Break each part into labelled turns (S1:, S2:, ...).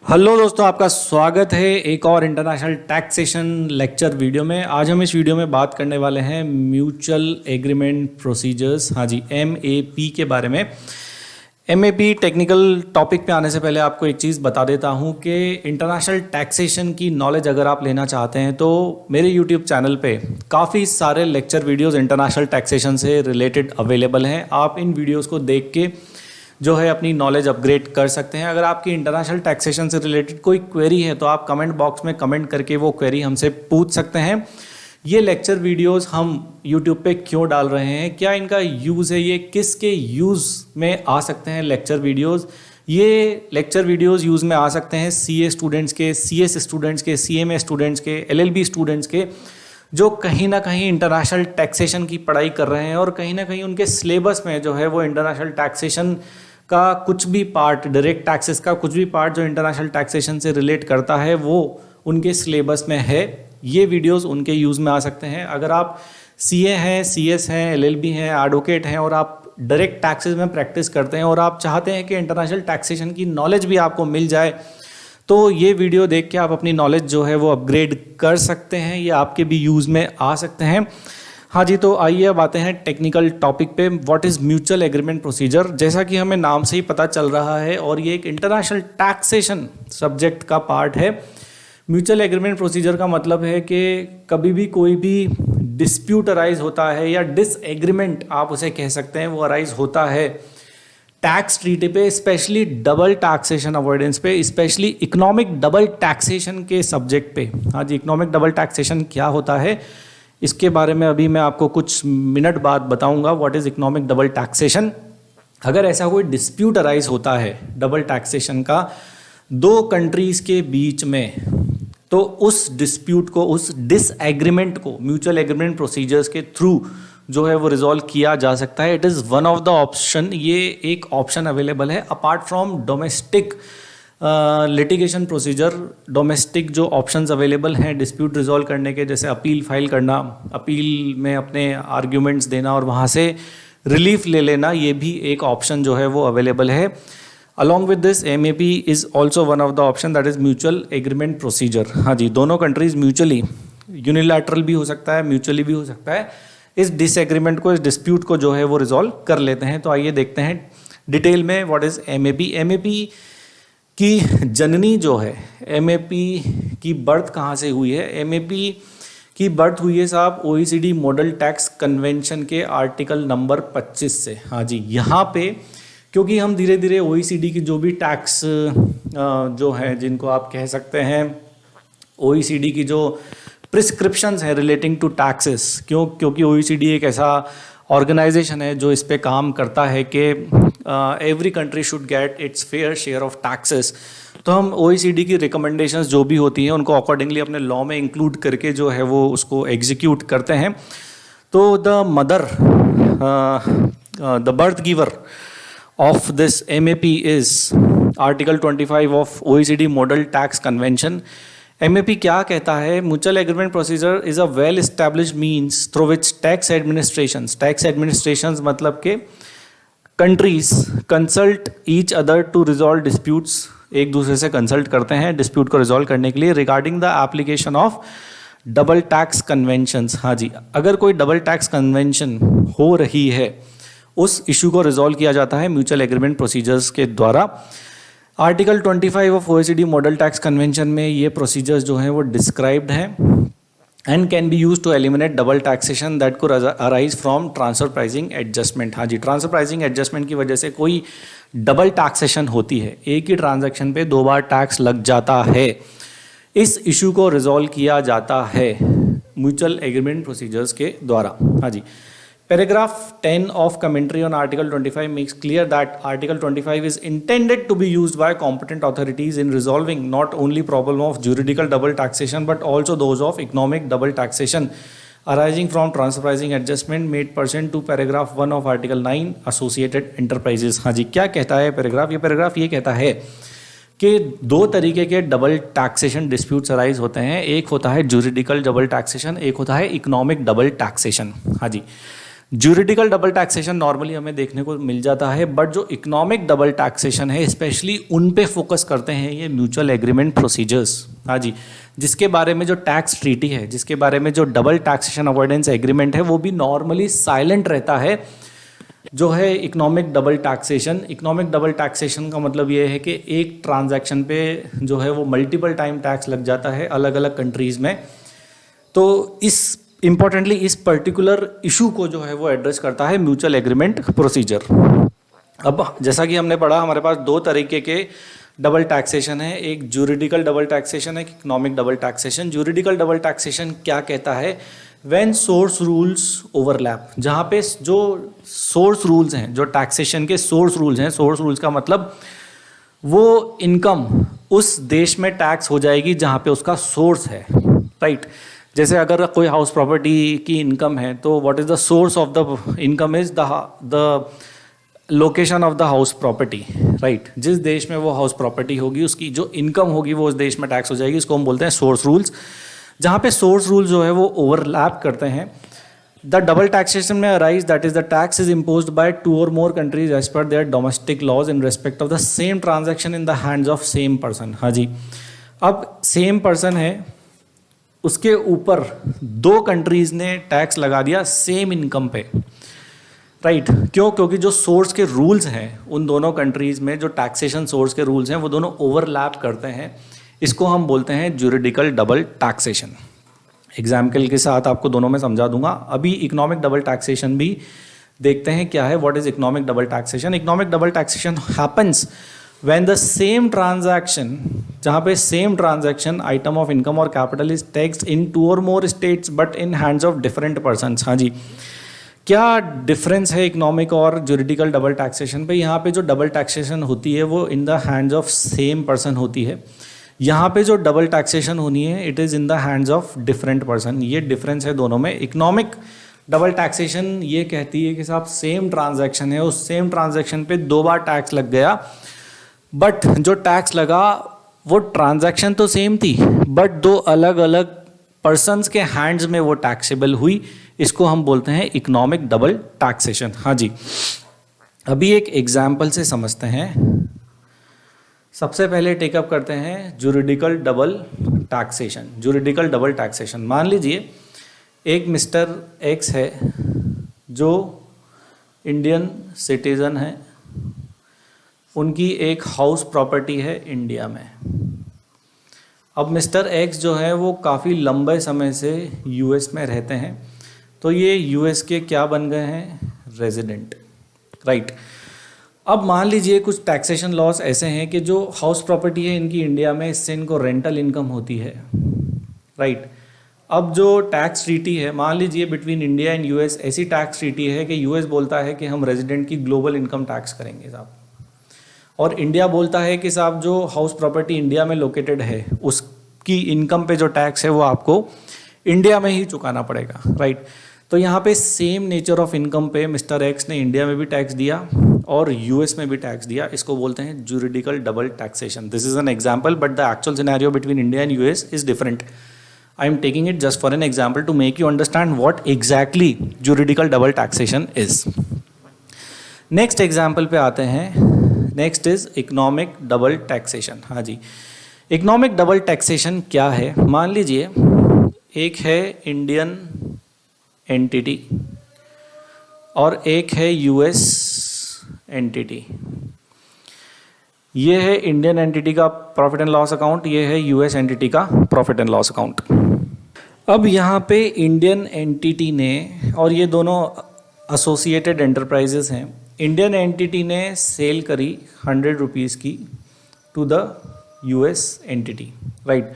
S1: Hello दोस्तों, आपका स्वागत है एक और इंटरनेशनल टैक्सेशन लेक्चर वीडियो में। आज हम इस वीडियो में बात करने वाले हैं म्यूचुअल एग्रीमेंट प्रोसीजर्स, हाँ जी, MAP के बारे में। MAP टेक्निकल टॉपिक पे आने से पहले आपको एक चीज़ बता देता हूँ कि इंटरनेशनल टैक्सेशन की नॉलेज अगर आप लेना चाहते हैं तो मेरे यूट्यूब चैनल पे काफ़ी सारे लेक्चर वीडियोज़ इंटरनेशनल टैक्सेशन से रिलेटेड अवेलेबल हैं। आप इन वीडियोज़ को देख के जो है अपनी नॉलेज अपग्रेड कर सकते हैं। अगर आपकी इंटरनेशनल टैक्सेशन से रिलेटेड कोई क्वेरी है तो आप कमेंट बॉक्स में कमेंट करके वो क्वेरी हमसे पूछ सकते हैं। ये लेक्चर वीडियोस हम यूट्यूब पे क्यों डाल रहे हैं, क्या इनका यूज़ है, ये किसके यूज़ में आ सकते हैं लेक्चर वीडियोस। ये लेक्चर वीडियोस यूज़ में आ सकते हैं CA स्टूडेंट्स के, CS स्टूडेंट्स के, CMA स्टूडेंट्स के, LLB स्टूडेंट्स के, जो कहीं ना कहीं इंटरनेशनल टैक्सेशन की पढ़ाई कर रहे हैं और कहीं ना कहीं उनके सिलेबस में जो है वो इंटरनेशनल टैक्सेशन का कुछ भी पार्ट, डायरेक्ट टैक्सेस का कुछ भी पार्ट जो इंटरनेशनल टैक्सेशन से रिलेट करता है वो उनके सिलेबस में है। ये वीडियोस उनके यूज़ में आ सकते हैं। अगर आप CA हैं, CS हैं, LLB हैं, एडवोकेट हैं और आप डायरेक्ट टैक्सेस में प्रैक्टिस करते हैं और आप चाहते हैं कि इंटरनेशनल टैक्सेशन की नॉलेज भी आपको मिल जाए, तो ये वीडियो देख के आप अपनी नॉलेज जो है वो अपग्रेड कर सकते हैं। ये आपके भी यूज़ में आ सकते हैं। हाँ जी, तो आइए अब आते हैं टेक्निकल टॉपिक पे। What is mutual agreement procedure. जैसा कि हमें नाम से ही पता चल रहा है और ये एक इंटरनेशनल टैक्सेशन सब्जेक्ट का पार्ट है। म्यूचुअल एग्रीमेंट प्रोसीजर का मतलब है कि कभी भी कोई भी डिस्प्यूट अराइज होता है या डिसएग्रीमेंट आप उसे कह सकते हैं, वो अराइज होता है टैक्स ट्रीटी पे, स्पेशली डबल टैक्सेशन अवॉइडेंस पे, स्पेशली इकोनॉमिक डबल टैक्सेशन के सब्जेक्ट पे। हाँ जी, इकोनॉमिक डबल टैक्सेशन क्या होता है इसके बारे में अभी मैं आपको कुछ मिनट बाद बताऊंगा। What is economic double taxation. अगर ऐसा कोई डिस्प्यूट अराइज होता है डबल टैक्सेशन का दो कंट्रीज के बीच में, तो उस डिस्प्यूट को, उस डिसएग्रीमेंट को म्यूचुअल एग्रीमेंट प्रोसीजर्स के थ्रू जो है वो रिजॉल्व किया जा सकता है। It is one of the option, ये एक ऑप्शन अवेलेबल है apart from domestic litigation procedure. Domestic जो ऑप्शंस अवेलेबल हैं डिस्प्यूट रिजॉल्व करने के, जैसे अपील फाइल करना, अपील में अपने आर्ग्यूमेंट्स देना और वहाँ से रिलीफ ले लेना, ये भी एक ऑप्शन जो है वो अवेलेबल है। Along with this MAP is also one of the option, that is mutual agreement procedure. हाँ जी, दोनों कंट्रीज म्यूचुअली, यूनिलैटरल भी हो सकता है, म्यूचुअली भी हो सकता है, इस डिसएग्रीमेंट को, इस डिस्प्यूट को जो है वो रिजॉल्व कर लेते हैं। तो आइए देखते हैं डिटेल में व्हाट इज़ MAP। MAP की जननी जो है, MAP की बर्थ कहाँ से हुई है। MAP की बर्थ हुई है साहब OECD मॉडल टैक्स कन्वेंशन के आर्टिकल नंबर 25 से। हाँ जी, यहाँ पे क्योंकि हम धीरे धीरे OECD की जो भी टैक्स जो है, जिनको आप कह सकते हैं OECD की जो प्रिस्क्रिप्शंस हैं रिलेटिंग टू टैक्सेस, क्योंकि OECD एक ऐसा ऑर्गेनाइजेशन है जो इस पे काम करता है कि every country should get it's fair share of taxes. तो हम OECD की रिकमेंडेशंस जो भी होती हैं उनको अकॉर्डिंगली अपने लॉ में इंक्लूड करके जो है वो उसको एग्जीक्यूट करते हैं। तो the mother, the birth giver of this MAP is article 25 of OECD model tax convention. MAP क्या कहता है? Mutual agreement procedure is a well established means through which tax administrations मतलब के countries consult each other to resolve disputes, एक दूसरे से consult करते हैं डिस्प्यूट को रिजॉल्व करने के लिए regarding the application of double tax conventions. हाँ जी, अगर कोई डबल टैक्स कन्वेंशन हो रही है उस इशू को रिजॉल्व किया जाता है म्यूचुअल एग्रीमेंट प्रोसीजर्स के द्वारा। Article 25 of OECD model tax convention में ये प्रोसीजर्स जो हैं वो डिस्क्राइब्ड हैं and can be use to eliminate double taxation that could arise from transfer pricing adjustment. हाँ जी, ट्रांसफर प्राइसिंग एडजस्टमेंट की वजह से कोई डबल टैक्सेशन होती है, एक ही ट्रांजैक्शन पे दो बार टैक्स लग जाता है, इस इशू को रिजॉल्व किया जाता है म्यूचुअल एग्रीमेंट प्रोसीजर्स के द्वारा। हाँ जी, Paragraph 10 of commentary on Article 25 makes clear that Article 25 is intended to be used by competent authorities in resolving not only problem of juridical double taxation but also those of economic double taxation arising from transfer pricing adjustment made pursuant to paragraph 1 of Article 9 Associated Enterprises। हाँ जी, क्या कहता है paragraph? ये कहता है कि दो तरीके के डबल टैक्सेशन डिस्प्यूट्स अराइज होते हैं। एक होता है जूरिडिकल डबल टैक्सेशन, एक होता है इकोनॉमिक डबल टैक्सेशन। हाँ जी, ज्यूरिडिकल डबल टैक्सेशन नॉर्मली हमें देखने को मिल जाता है, बट जो इकोनॉमिक डबल टैक्सेशन है स्पेशली उन पे फोकस करते हैं ये म्यूचुअल एग्रीमेंट प्रोसीजर्स। हाँ जी, जिसके बारे में जो टैक्स ट्रीटी है, जिसके बारे में जो डबल टैक्सेशन अवॉइडेंस एग्रीमेंट है, वो भी नॉर्मली साइलेंट रहता है जो है economic double taxation. Economic double taxation का मतलब ये है कि एक ट्रांजैक्शन पे जो है वो मल्टीपल टाइम टैक्स लग जाता है अलग अलग कंट्रीज़ में। तो इस इम्पॉर्टेंटली इस पर्टिकुलर इशू को जो है वो एड्रेस करता है म्यूचुअल एग्रीमेंट प्रोसीजर। अब जैसा कि हमने पढ़ा, हमारे पास दो तरीके के डबल टैक्सेशन है, एक ज्यूरिडिकल डबल टैक्सेशन है, एक economic double taxation. Juridical double taxation क्या कहता है? व्हेन सोर्स रूल्स ओवरलैप, जहाँ पे जो सोर्स रूल्स हैं, जो टैक्सेशन के सोर्स रूल्स हैं, सोर्स रूल्स का मतलब वो इनकम उस देश में टैक्स हो जाएगी जहाँ पे उसका सोर्स है, राइट। जैसे अगर कोई हाउस प्रॉपर्टी की इनकम है तो what is the source of the income is the location of the house property, right. जिस देश में वो हाउस प्रॉपर्टी होगी उसकी जो इनकम होगी वो उस देश में टैक्स हो जाएगी। इसको हम बोलते हैं सोर्स रूल्स। जहाँ पे सोर्स रूल्स जो है वो ओवरलैप करते हैं, द डबल टैक्सेशन में arise that is the tax is imposed by two or more countries as per their domestic laws in respect of the same transaction in the hands of same person. हाँ जी, अब same person है, उसके ऊपर दो countries ने tax लगा दिया सेम इनकम पे, राइट। क्यों? क्योंकि जो सोर्स के रूल्स हैं उन दोनों कंट्रीज में, जो टैक्सेशन सोर्स के रूल्स हैं वो दोनों ओवरलैप करते हैं। इसको हम बोलते हैं ज्यूरिडिकल डबल टैक्सेशन। एग्जाम्पल के साथ आपको दोनों में समझा दूंगा। अभी इकोनॉमिक डबल टैक्सेशन भी देखते हैं क्या है, what is economic double taxation. Economic double taxation happens when the same transaction, जहाँ पे same transaction item of income or capital is taxed in two or more states but in hands of different persons। हाँ जी, क्या difference है economic और juridical double taxation पे? यहाँ पे जो डबल टैक्सेशन होती है वो इन the hands of same person होती है। यहाँ पे जो डबल टैक्सेशन होनी है it is in the hands of different person. ये डिफरेंस है दोनों में। इकोनॉमिक डबल टैक्सेशन ये कहती है कि साहब सेम ट्रांजैक्शन है, उस सेम ट्रांजैक्शन पे दो बार टैक्स लग गया, बट जो टैक्स लगा वो ट्रांजैक्शन तो सेम थी बट दो अलग अलग पर्सन्स के हैंड्स में वो टैक्सेबल हुई। इसको हम बोलते हैं इकोनॉमिक डबल टैक्सेशन। हाँ जी, अभी एक एग्जाम्पल से समझते हैं। सबसे पहले टेकअप करते हैं juridical double taxation. Juridical double taxation, मान लीजिए एक मिस्टर एक्स है जो इंडियन सिटीज़न है, उनकी एक हाउस प्रॉपर्टी है इंडिया में। अब मिस्टर एक्स जो है वो काफ़ी लंबे समय से यूएस में रहते हैं, तो ये यूएस के क्या बन गए हैं? Resident, right. अब मान लीजिए कुछ टैक्सेशन लॉस ऐसे हैं कि जो हाउस प्रॉपर्टी है इनकी इंडिया में, इससे इनको रेंटल इनकम होती है, राइट। अब जो टैक्स ट्रीटी है, मान लीजिए बिटवीन इंडिया एंड यूएस ऐसी टैक्स ट्रीटी है कि यूएस बोलता है कि हम रेजिडेंट की ग्लोबल इनकम टैक्स करेंगे साहब, और इंडिया बोलता है कि साहब जो हाउस प्रॉपर्टी इंडिया में लोकेटेड है उसकी इनकम पे जो टैक्स है वो आपको इंडिया में ही चुकाना पड़ेगा, राइट। तो यहाँ पे सेम नेचर ऑफ इनकम पे मिस्टर एक्स ने इंडिया में भी टैक्स दिया और यूएस में भी टैक्स दिया। इसको बोलते हैं juridical double taxation. This is an example but the actual scenario between India and US is different. I am taking it just for an example to make you understand what exactly juridical double taxation is. Next example पे आते हैं। Next is economic double taxation. हाँ जी, economic double taxation क्या है? मान लीजिए एक है इंडियन एंटिटी और एक है यूएस एंटिटी। ये है इंडियन एंटिटी का प्रॉफिट एंड लॉस अकाउंट, ये है यूएस एंटिटी का प्रॉफिट एंड लॉस अकाउंट। अब यहाँ पे इंडियन एंटिटी ने, और ये दोनों एसोसिएटेड एंटरप्राइजेस हैं, इंडियन एंटिटी ने सेल करी 100 रुपीज़ की to the US entity, right.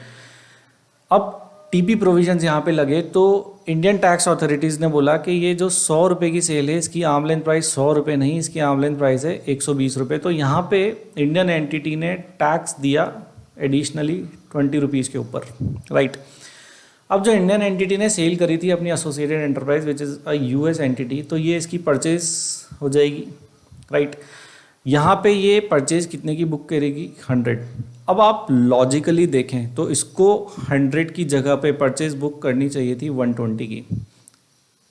S1: अब टीपी प्रोविजंस यहाँ पे लगे तो इंडियन टैक्स अथॉरिटीज़ ने बोला कि ये जो 100 रुपये की सेल है इसकी आर्म लेंथ प्राइस 100 रुपये नहीं, इसकी आर्म लेंथ प्राइस है 120 रुपये। तो यहाँ पे इंडियन एंटिटी ने टैक्स दिया एडिशनली 20 रुपीज़ के ऊपर, राइट। अब जो इंडियन एंटिटी ने सेल करी थी अपनी associated enterprise which is a US entity, तो ये इसकी परचेज हो जाएगी, राइट। यहाँ पे ये परचेज कितने की बुक करेगी? 100। अब आप लॉजिकली देखें तो इसको 100 की जगह पे परचेज बुक करनी चाहिए थी 120 की।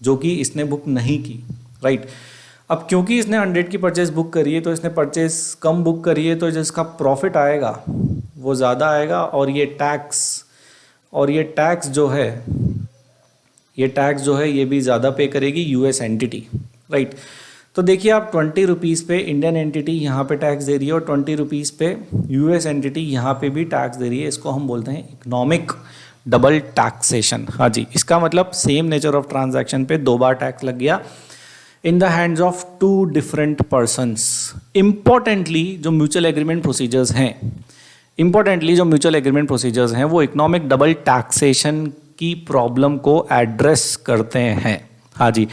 S1: जो कि इसने बुक नहीं की, राइट। अब क्योंकि इसने 100 की परचेज बुक करी है तो इसने परचेज कम बुक करी है, तो जिसका प्रॉफिट आएगा वो ज़्यादा आएगा, और ये टैक्स जो है ये भी ज़्यादा पे करेगी यूएस एंटिटी, राइट। तो देखिए आप 20 रुपीज़ पे इंडियन एंटिटी यहाँ पे टैक्स दे रही है और 20 रुपीज़ पे यूएस एंटिटी यहाँ पे भी टैक्स दे रही है। इसको हम बोलते हैं इकोनॉमिक डबल टैक्सेशन। हाँ जी, इसका मतलब सेम नेचर ऑफ ट्रांजैक्शन पे 2 बार टैक्स लग गया in the hands of 2 different persons. Importantly जो म्यूचुअल एग्रीमेंट प्रोसीजर्स हैं वो इकोनॉमिक डबल टैक्सेशन की प्रॉब्लम को एड्रेस करते हैं। हाँ जी,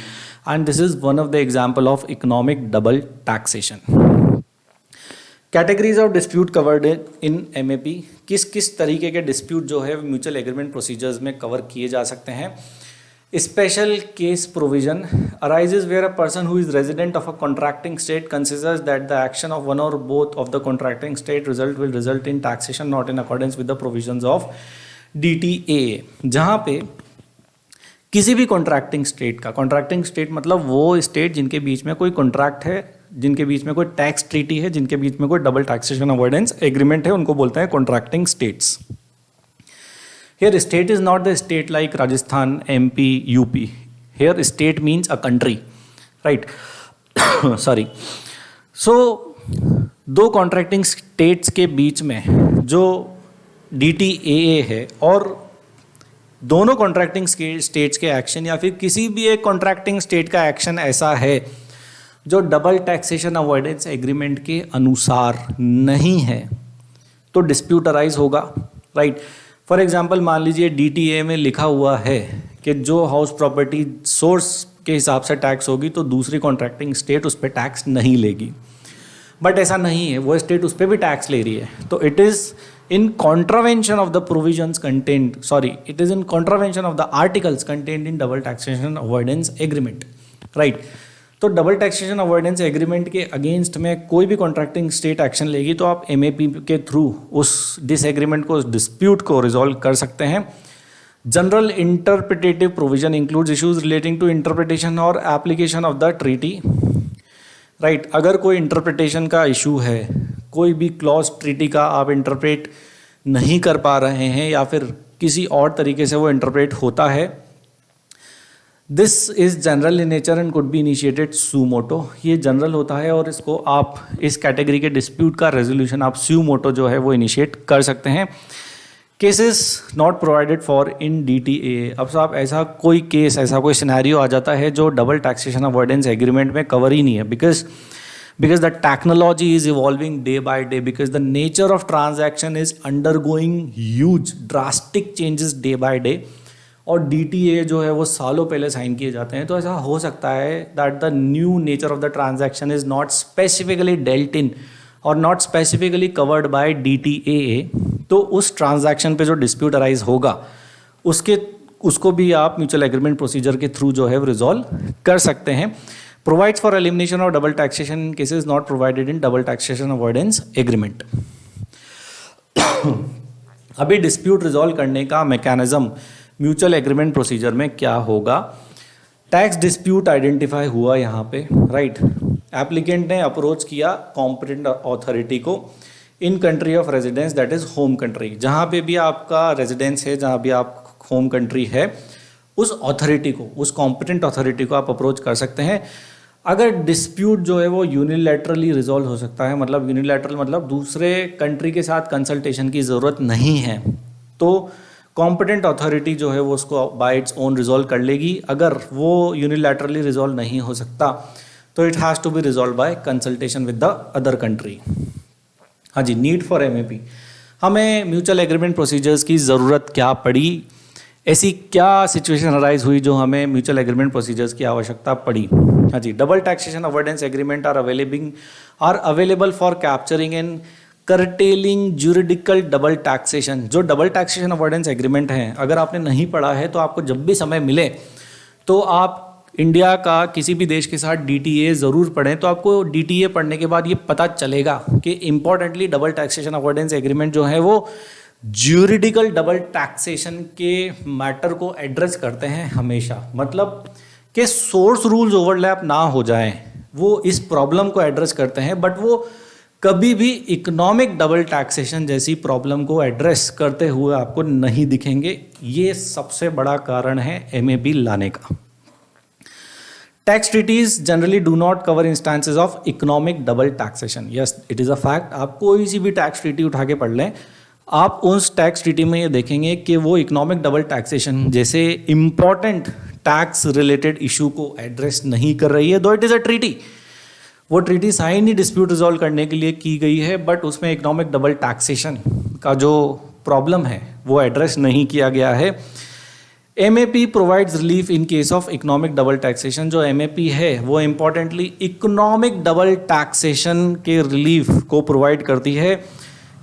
S1: and this is one of the example of economic double taxation. Categories of dispute covered in MAP, किस किस तरीके के डिस्प्यूट जो है म्यूचुअल एग्रीमेंट प्रोसीजर्स में कवर किए जा सकते हैं। Special case provision arises where a person who is resident of a contracting state considers that the action of one or both of the contracting state will result in taxation not in accordance with the provisions of DTA। जहाँ पे किसी भी contracting state मतलब वो state जिनके बीच में कोई contract है, जिनके बीच में कोई टैक्स ट्रीटी है, जिनके बीच में कोई डबल टैक्सेशन अवॉइडेंस एग्रीमेंट है, उनको बोलते हैं contracting states. Here state is not the state like Rajasthan, MP, UP. Here state means a country, right? Sorry. So 2 contracting states के बीच में जो DTAA है और दोनों कॉन्ट्रैक्टिंग स्टेट्स के एक्शन या फिर किसी भी एक कॉन्ट्रैक्टिंग स्टेट का एक्शन ऐसा है जो डबल टैक्सेशन अवॉइडेंस एग्रीमेंट के अनुसार नहीं है, तो डिस्प्यूट अराइज होगा, राइट। फॉर एग्जाम्पल मान लीजिए DTA में लिखा हुआ है कि जो हाउस प्रॉपर्टी सोर्स के हिसाब से टैक्स होगी तो दूसरी कॉन्ट्रैक्टिंग स्टेट उस पर टैक्स नहीं लेगी, बट ऐसा नहीं है, वो स्टेट उस पर भी टैक्स ले रही है। तो it is in contravention of the provisions content, it is in contravention of the articles content in double taxation avoidance agreement, right. तो डबल टैक्सेशन अवॉइडेंस एग्रीमेंट के अगेंस्ट में कोई भी कॉन्ट्रैक्टिंग स्टेट एक्शन लेगी तो आप MAP के through उस डिसएग्रीमेंट को, उस डिस्प्यूट को रिजॉल्व कर सकते हैं। General interpretative provision includes issues relating to interpretation और application of the treaty, right. अगर कोई इंटरप्रिटेशन का इशू है, कोई भी क्लॉज ट्रीटी का आप इंटरप्रेट नहीं कर पा रहे हैं या फिर किसी और तरीके से वो इंटरप्रेट होता है, this is general in nature and could be initiated suo motu. ये जनरल होता है और इसको आप इस कैटेगरी के डिस्प्यूट का रेजोल्यूशन आप सू मोटो जो है वो इनिशिएट कर सकते हैं। Cases not provided for in DTA। अब साहब ऐसा कोई केस, ऐसा कोई सिनेरियो आ जाता है जो डबल टैक्सेशन अवॉइडेंस एग्रीमेंट में कवर ही नहीं है, because the technology is evolving day by day, because the nature of transaction is undergoing huge drastic changes day by day, और DTA जो है वो सालों पहले साइन किए जाते हैं। तो ऐसा हो सकता है that the new nature of the transaction is not specifically dealt in or not specifically covered by DTAA। तो उस ट्रांजैक्शन पे जो डिस्प्यूट अराइज होगा उसको भी आप म्यूचुअल एग्रीमेंट प्रोसीजर के थ्रू जो है रिजॉल्व कर सकते हैं। Provides for elimination of double taxation in cases not provided in double taxation avoidance agreement. अभी डिस्प्यूट रिजॉल्व करने का मैकेनिज्म म्यूचुअल एग्रीमेंट प्रोसीजर में क्या होगा। टैक्स डिस्प्यूट आइडेंटिफाई हुआ यहाँ पे, राइट। एप्लीकेंट ने अप्रोच किया कॉम्पिटेंट अथॉरिटी को in country of residence, that is home country. जहाँ पे भी आपका रेजिडेंस है, जहाँ भी आप होम कंट्री है, उस अथॉरिटी को, उस कॉम्पिटेंट अथॉरिटी को आप अप्रोच कर सकते हैं। अगर डिस्प्यूट जो है वो यूनिलैटरली रिजॉल्व हो सकता है, मतलब यूनिलैटरल मतलब दूसरे कंट्री के साथ कंसल्टेशन की ज़रूरत नहीं है, तो कॉम्पिटेंट अथॉरिटी जो है वो उसको बाय इट्स ओन रिजॉल्व कर लेगी। अगर वो यूनिलैटरली रिजॉल्व नहीं हो सकता तो it has to be resolve by consultation with the other country. हाँ जी, नीड फॉर MAP। हमें म्यूचुअल एग्रीमेंट प्रोसीजर्स की ज़रूरत क्या पड़ी, ऐसी क्या सिचुएशन अराइज हुई जो हमें म्यूचुअल एग्रीमेंट प्रोसीजर्स की आवश्यकता पड़ी। हाँ जी, double taxation avoidance agreement are available for capturing and curtailing juridical double taxation. जो डबल टैक्सेशन अवॉइडेंस एग्रीमेंट है, अगर आपने नहीं पढ़ा है तो आपको जब भी समय मिले तो आप इंडिया का किसी भी देश के साथ DTA ज़रूर पढ़ें। तो आपको DTA पढ़ने के बाद ये पता चलेगा कि importantly double taxation avoidance agreement जो है वो ज्यूरिडिकल डबल टैक्सेशन के मैटर को एड्रेस करते हैं हमेशा। मतलब कि सोर्स रूल्स ओवरलैप ना हो जाएं, वो इस प्रॉब्लम को एड्रेस करते हैं, बट वो कभी भी इकोनॉमिक डबल टैक्सेशन जैसी प्रॉब्लम को एड्रेस करते हुए आपको नहीं दिखेंगे। ये सबसे बड़ा कारण है एमएपी लाने का। Tax treaties generally do not cover instances of economic double taxation. Yes, it is a fact. आप कोई सी भी टैक्स ट्रीटी उठा के पढ़ लें, आप उस टैक्स ट्रीटी में ये देखेंगे कि वो इकोनॉमिक डबल टैक्सेशन जैसे इंपॉर्टेंट टैक्स रिलेटेड इशू को एड्रेस नहीं कर रही है। दो इट इज़ अ ट्रीटी, वो ट्रीटी साइन ही डिस्प्यूट रिजॉल्व करने के लिए की गई है, बट उसमें इकोनॉमिक डबल टैक्सेशन का जो प्रॉब्लम है वो एड्रेस नहीं किया गया है। MAP provides relief in case of economic double taxation. जो एमएपी है वो इंपॉर्टेंटली इकोनॉमिक डबल टैक्सेशन के रिलीफ को प्रोवाइड करती है।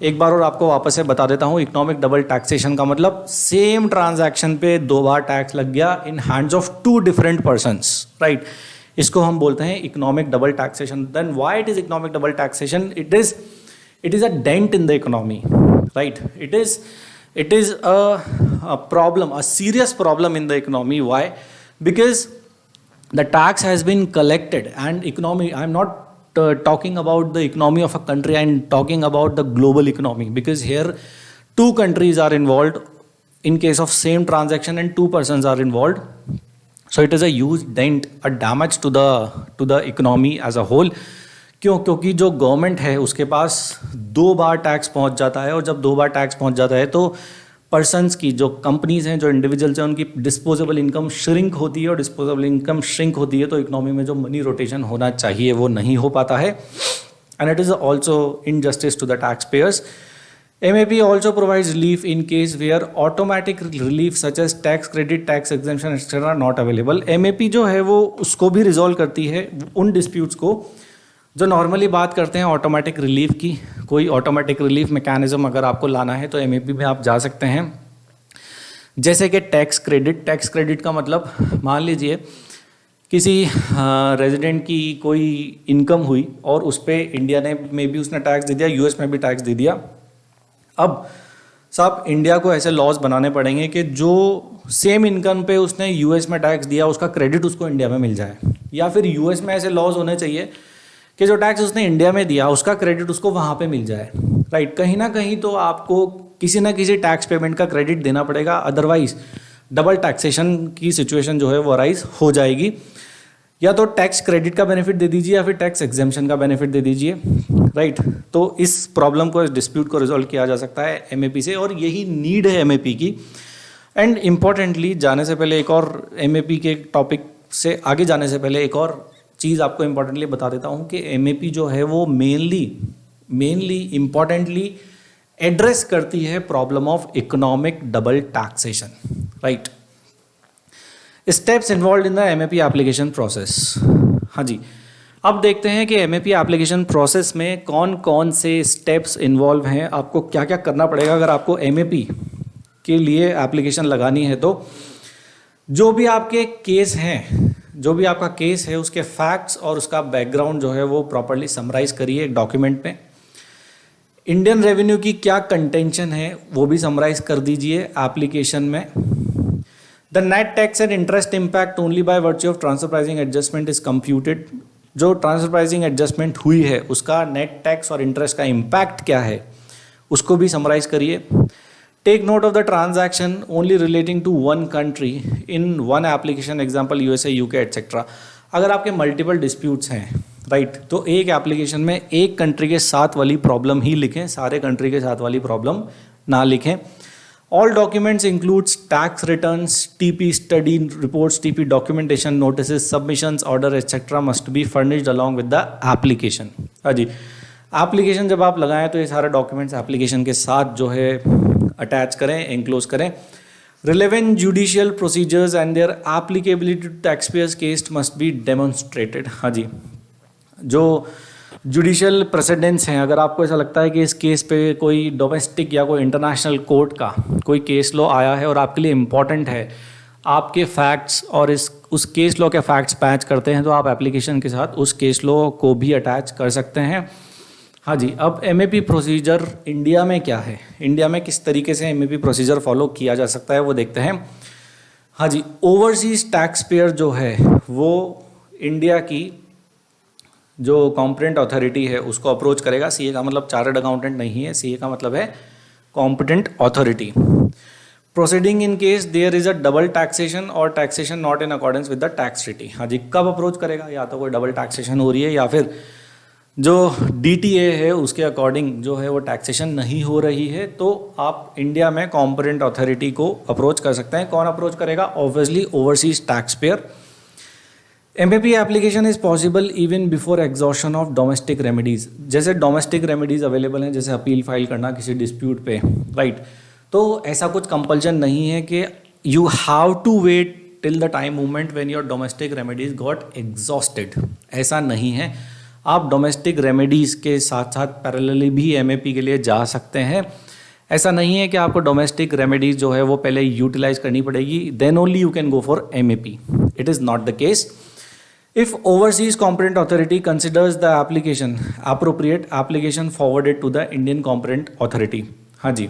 S1: एक बार और आपको वापस से बता देता हूँ, इकोनॉमिक डबल टैक्सेशन का मतलब सेम ट्रांजैक्शन पे दो बार टैक्स लग गया in hands of two different persons, right. इसको हम बोलते हैं economic double taxation. Then why it is economic double taxation? It is a dent in the economy, right. It is a problem, a serious problem in the economy. Why? Because the tax has been collected, and economy, I'm not talking about the economy of a country, I'm talking about the global economy, because here two countries are involved in case of same transaction and two persons are involved. So it is a huge dent, a damage to the economy as a whole. क्यों? क्योंकि जो government है उसके पास दो बार tax पहुंच जाता है, और जब दो बार टैक्स पहुंच जाता है तो पर्सन्स की, जो कंपनीज हैं, जो इंडिविजुअल्स हैं, उनकी डिस्पोजेबल इनकम श्रिंक होती है, और डिस्पोजेबल इनकम श्रिंक होती है तो इकोनॉमी में जो मनी रोटेशन होना चाहिए वो नहीं हो पाता है, and it is also injustice to the tax payers. MAP also provides relief in case where automatic relief such as tax credit, tax exemption etcetera not available. MAP जो है वो उसको भी रिजॉल्व करती है, उन डिस्प्यूट्स को जो नॉर्मली बात करते हैं ऑटोमेटिक रिलीफ की। कोई ऑटोमेटिक रिलीफ मैकेनिज्म अगर आपको लाना है तो एमएपी में आप जा सकते हैं। जैसे कि टैक्स क्रेडिट। टैक्स क्रेडिट का मतलब, मान लीजिए किसी रेजिडेंट की कोई इनकम हुई और उस पर इंडिया ने में भी उसने टैक्स दे दिया, यूएस में भी टैक्स दे दिया। अब साहब इंडिया को ऐसे लॉज बनाने पड़ेंगे कि जो सेम इनकम पे उसने यूएस में टैक्स दिया उसका क्रेडिट उसको इंडिया में मिल जाए, या फिर यूएस में ऐसे लॉज होने चाहिए कि जो टैक्स उसने इंडिया में दिया उसका क्रेडिट उसको वहाँ पे मिल जाए, राइट। कहीं ना कहीं तो आपको किसी ना किसी टैक्स पेमेंट का क्रेडिट देना पड़ेगा, अदरवाइज डबल टैक्सेशन की सिचुएशन जो है वो अराइज हो जाएगी। या तो टैक्स क्रेडिट का बेनिफिट दे दीजिए या फिर टैक्स एग्जेम्पशन का बेनिफिट दे दीजिए, राइट। तो इस प्रॉब्लम को, इस डिस्प्यूट को रिजॉल्व किया जा सकता है एमएपी से, और यही नीड है एमएपी की। एंड इम्पॉर्टेंटली, जाने से पहले एक और एमएपी के टॉपिक से आगे जाने से पहले एक और चीज़ आपको इम्पॉर्टेंटली बता देता हूँ कि एमएपी जो है वो मेनली इम्पॉर्टेंटली एड्रेस करती है problem of economic double taxation, right. Steps involve in the MAP application process. हाँ जी, अब देखते हैं कि एमएपी एप्लीकेशन प्रोसेस में कौन कौन से स्टेप्स इन्वॉल्व हैं, आपको क्या क्या करना पड़ेगा अगर आपको एमएपी के लिए एप्लीकेशन लगानी है। तो जो भी आपके केस हैं, जो भी आपका केस है उसके फैक्ट्स और उसका बैकग्राउंड जो है वो प्रॉपर्ली समराइज करिए एक डॉक्यूमेंट में। इंडियन रेवेन्यू की क्या कंटेंशन है वो भी समराइज कर दीजिए एप्लीकेशन में। The net tax and interest impact only by virtue of transfer pricing adjustment is computed. जो ट्रांसफर प्राइसिंग एडजस्टमेंट हुई है उसका नेट टैक्स और इंटरेस्ट का इम्पैक्ट क्या है उसको भी समराइज करिए। Take note of the transaction only relating to one country in one application, example USA, UK, etc. अगर आपके मल्टीपल डिस्प्यूट्स हैं, राइट, तो एक एप्लीकेशन में एक कंट्री के साथ वाली प्रॉब्लम ही लिखें, सारे कंट्री के साथ वाली प्रॉब्लम ना लिखें। All documents includes tax returns, TP study reports, TP documentation, notices, submissions, order, etc. must be furnished along with the application। हाँ जी, एप्लीकेशन जब आप लगाएं तो ये सारे डॉक्यूमेंट्स एप्लीकेशन के साथ जो है अटैच करें, एनक्लोज करें। Relevant judicial procedures and their applicability to tax payers case must be demonstrated. हाँ जी, जो जुडिशियल प्रेसिडेंट्स हैं, अगर आपको ऐसा लगता है कि इस केस पे कोई डोमेस्टिक या कोई इंटरनेशनल कोर्ट का कोई केस लॉ आया है और आपके लिए इम्पॉर्टेंट है, आपके फैक्ट्स और उस केस लॉ के फैक्ट्स मैच करते हैं, तो आप एप्लीकेशन के साथ उस केस लॉ को भी अटैच कर सकते हैं। हाँ जी, अब एमएपी प्रोसीजर इंडिया में क्या है, इंडिया में किस तरीके से एमएपी प्रोसीजर फॉलो किया जा सकता है वो देखते हैं। हाँ जी, ओवरसीज टैक्स पेयर जो है वो इंडिया की जो कॉम्पिटेंट अथॉरिटी है उसको अप्रोच करेगा। सीए का मतलब चार्टर्ड अकाउंटेंट नहीं है, सीए का मतलब है competent authority. Proceeding in case there is a double taxation or taxation not in accordance with the tax treaty. हाँ जी, कब अप्रोच करेगा? या तो कोई डबल टैक्सेशन हो रही है या फिर जो डीटीए है उसके अकॉर्डिंग जो है वो टैक्सेशन नहीं हो रही है, तो आप इंडिया में कॉम्पिटेंट अथॉरिटी को अप्रोच कर सकते हैं। कौन अप्रोच करेगा? Obviously overseas tax payer. MAP application is possible even before exhaustion of domestic remedies. जैसे डोमेस्टिक रेमेडीज अवेलेबल हैं, जैसे अपील फाइल करना किसी डिस्प्यूट पे, राइट। तो ऐसा कुछ कंपल्शन नहीं है कि you have to wait till the time moment when your domestic remedies got exhausted. ऐसा नहीं है, आप डोमेस्टिक रेमेडीज के साथ साथ पैरेलली भी एमएपी के लिए जा सकते हैं। ऐसा नहीं है कि आपको डोमेस्टिक रेमेडीज जो है वो पहले यूटिलाइज करनी पड़ेगी, then only you can go for MAP. It is not the case. If overseas competent authority considers the application appropriate, application forwarded to the Indian competent authority। हाँ जी,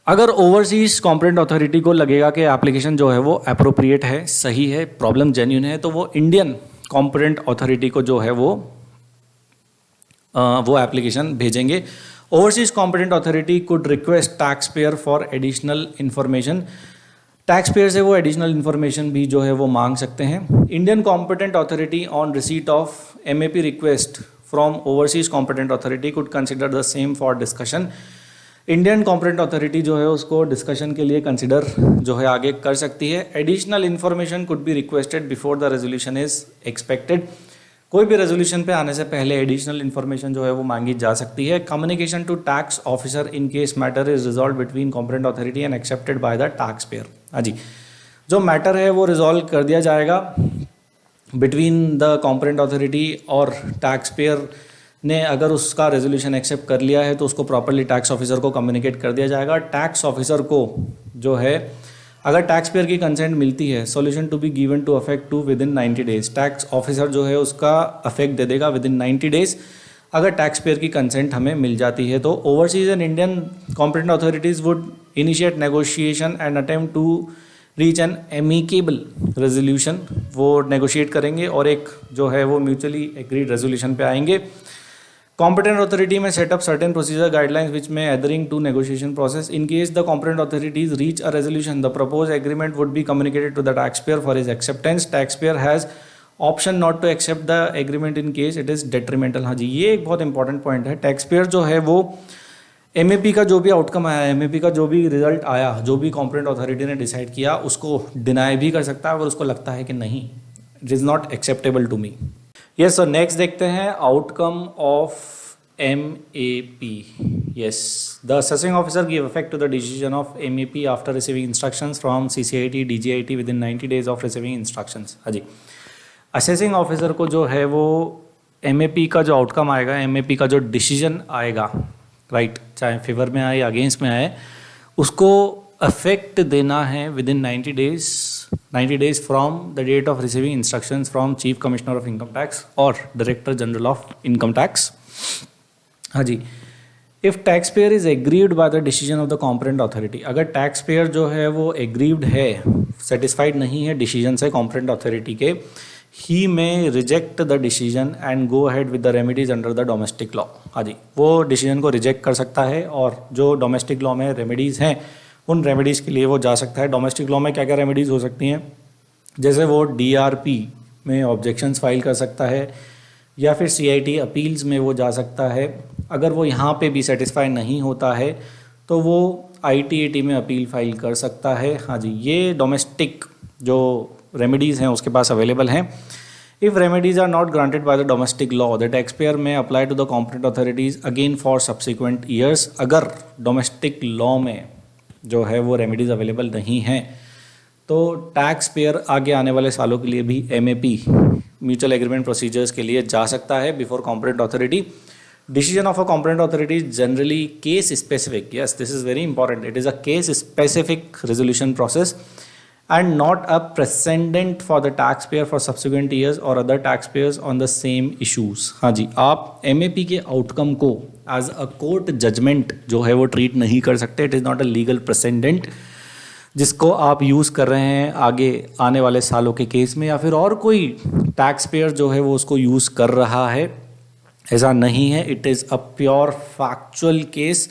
S1: अगर ओवरसीज कॉम्पिटेंट अथॉरिटी को लगेगा कि application जो है वो appropriate है, सही है, प्रॉब्लम जेन्यून है, तो वो इंडियन कॉम्पिटेंट अथॉरिटी को जो है वो एप्लीकेशन भेजेंगे। Overseas competent authority could request tax payer for additional information. Tax payer से वो एडिशनल इन्फॉर्मेशन भी जो है वो मांग सकते हैं। Indian competent authority on receipt of MAP request from overseas competent authority could consider the same for discussion. Indian competent authority जो है उसको डिस्कशन के लिए कंसिडर जो है आगे कर सकती है। Additional information could be requested before the resolution is expected. कोई भी रेजोल्यूशन पे आने से पहले एडिशनल इन्फॉर्मेशन जो है वो मांगी जा सकती है। Communication to tax officer in case matter is resolve between competent authority and accepted by the tax payer. हाँ जी, जो मैटर है वो रिजॉल्व कर दिया जाएगा बिटवीन द कॉम्पिटेंट अथॉरिटी और टैक्स पेयर ने। अगर उसका रेजोल्यूशन एक्सेप्ट कर लिया है तो उसको प्रॉपरली टैक्स ऑफिसर को कम्युनिकेट कर दिया जाएगा। टैक्स ऑफिसर को जो है अगर टैक्स पेयर की कंसेंट मिलती है, solution to be given to affect to within 90 days. Tax officer जो है उसका अफेक्ट दे देगा विद इन 90 डेज अगर टैक्स पेयर की कंसेंट हमें मिल जाती है। तो overseas and Indian competent authorities would initiate negotiation and attempt to reach an amicable resolution. वो नेगोशिएट करेंगे और एक जो है वो म्यूचुअली एग्रीड रेजोल्यूशन पे आएंगे। Competent authority may set up certain procedure guidelines which may adhering to negotiation process. In case the competent authorities reach a resolution, the proposed agreement would be communicated to the taxpayer for his acceptance. Taxpayer has option not to accept the agreement in case it is detrimental। हाँ जी, ये एक बहुत important point है। Taxpayer जो है वो MAP का जो भी आउटकम आया, एमएपी का जो भी रिजल्ट आया, जो भी कॉम्पिटेंट अथॉरिटी ने डिसाइड किया, उसको डिनाई भी कर सकता है अगर उसको लगता है कि नहीं, it is not acceptable to me. Yes sir, next देखते हैं outcome of MAP। Yes, the assessing officer give effect to the decision of MAP after receiving instructions from CCIT, DGIT within 90 days of receiving instructions। हाँ जी, assessing officer को जो है वो MAP का जो outcome आएगा, MAP का जो डिसीजन आएगा, राइट, चाहे फेवर में आए या अगेंस्ट में आए, उसको अफेक्ट देना है within 90 days from the date of receiving instructions from chief commissioner of income tax or director general of income tax. हाँ जी, if tax payer is aggrieved by the decision of the competent authority. अगर tax payer जो है वो aggrieved है, satisfied नहीं है decision से कॉम्पिटेंट अथॉरिटी के, he may reject the decision and go ahead with the remedies under the domestic law. हाँ जी, वो डिसीजन को रिजेक्ट कर सकता है और जो डोमेस्टिक लॉ में रेमेडीज़ हैं उन रेमेडीज़ के लिए वो जा सकता है। डोमेस्टिक लॉ में क्या क्या रेमेडीज़ हो सकती हैं, जैसे वो DRP में ऑब्जेक्शंस फाइल कर सकता है या फिर CIT अपील्स में वो जा सकता है। अगर वो यहाँ पे भी सेटिस्फाई नहीं होता है तो वो ITAT में अपील फाइल कर सकता है। हाँ जी, ये डोमेस्टिक जो रेमेडीज़ हैं उसके पास अवेलेबल हैं। If remedies are not granted by the domestic law, the tax payer may apply to the competent authorities again for subsequent years. अगर डोमेस्टिक लॉ में जो है वो रेमेडीज़ अवेलेबल नहीं हैं तो टैक्स पेयर आगे आने वाले सालों के लिए भी MAP म्यूचुअल एग्रीमेंट प्रोसीजर्स के लिए जा सकता है before competent authority. Decision of a competent authority is generally case specific. Yes, this is very important. It is a case specific resolution process and not a precedent for the taxpayer for subsequent years or other taxpayers on the same issues। हाँ जी, आप MAP के outcome को as a court judgment जो है वो treat नहीं कर सकते। It is not a legal precedent जिसको आप यूज़ कर रहे हैं आगे आने वाले सालों के केस में, या फिर और कोई टैक्स पेयर जो है वो उसको यूज़ कर रहा है, ऐसा नहीं है। It is a pure factual case,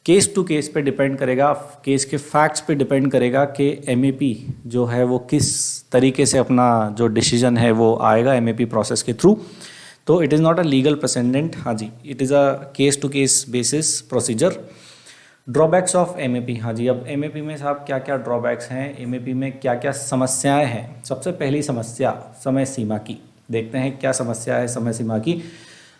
S1: case to case पे डिपेंड करेगा, केस के फैक्ट्स पे डिपेंड करेगा कि एमएपी जो है वो किस तरीके से अपना जो डिसीजन है वो आएगा एमएपी प्रोसेस के थ्रू। तो it is not a legal precedent, हाँ जी, it is a case to case basis procedure. Drawbacks of MAP, हाँ जी, अब एमएपी में साहब क्या क्या ड्रॉबैक्स हैं, एमएपी में क्या क्या समस्याएं हैं। सबसे पहली समस्या समय सीमा की, देखते हैं क्या समस्या है समय सीमा की।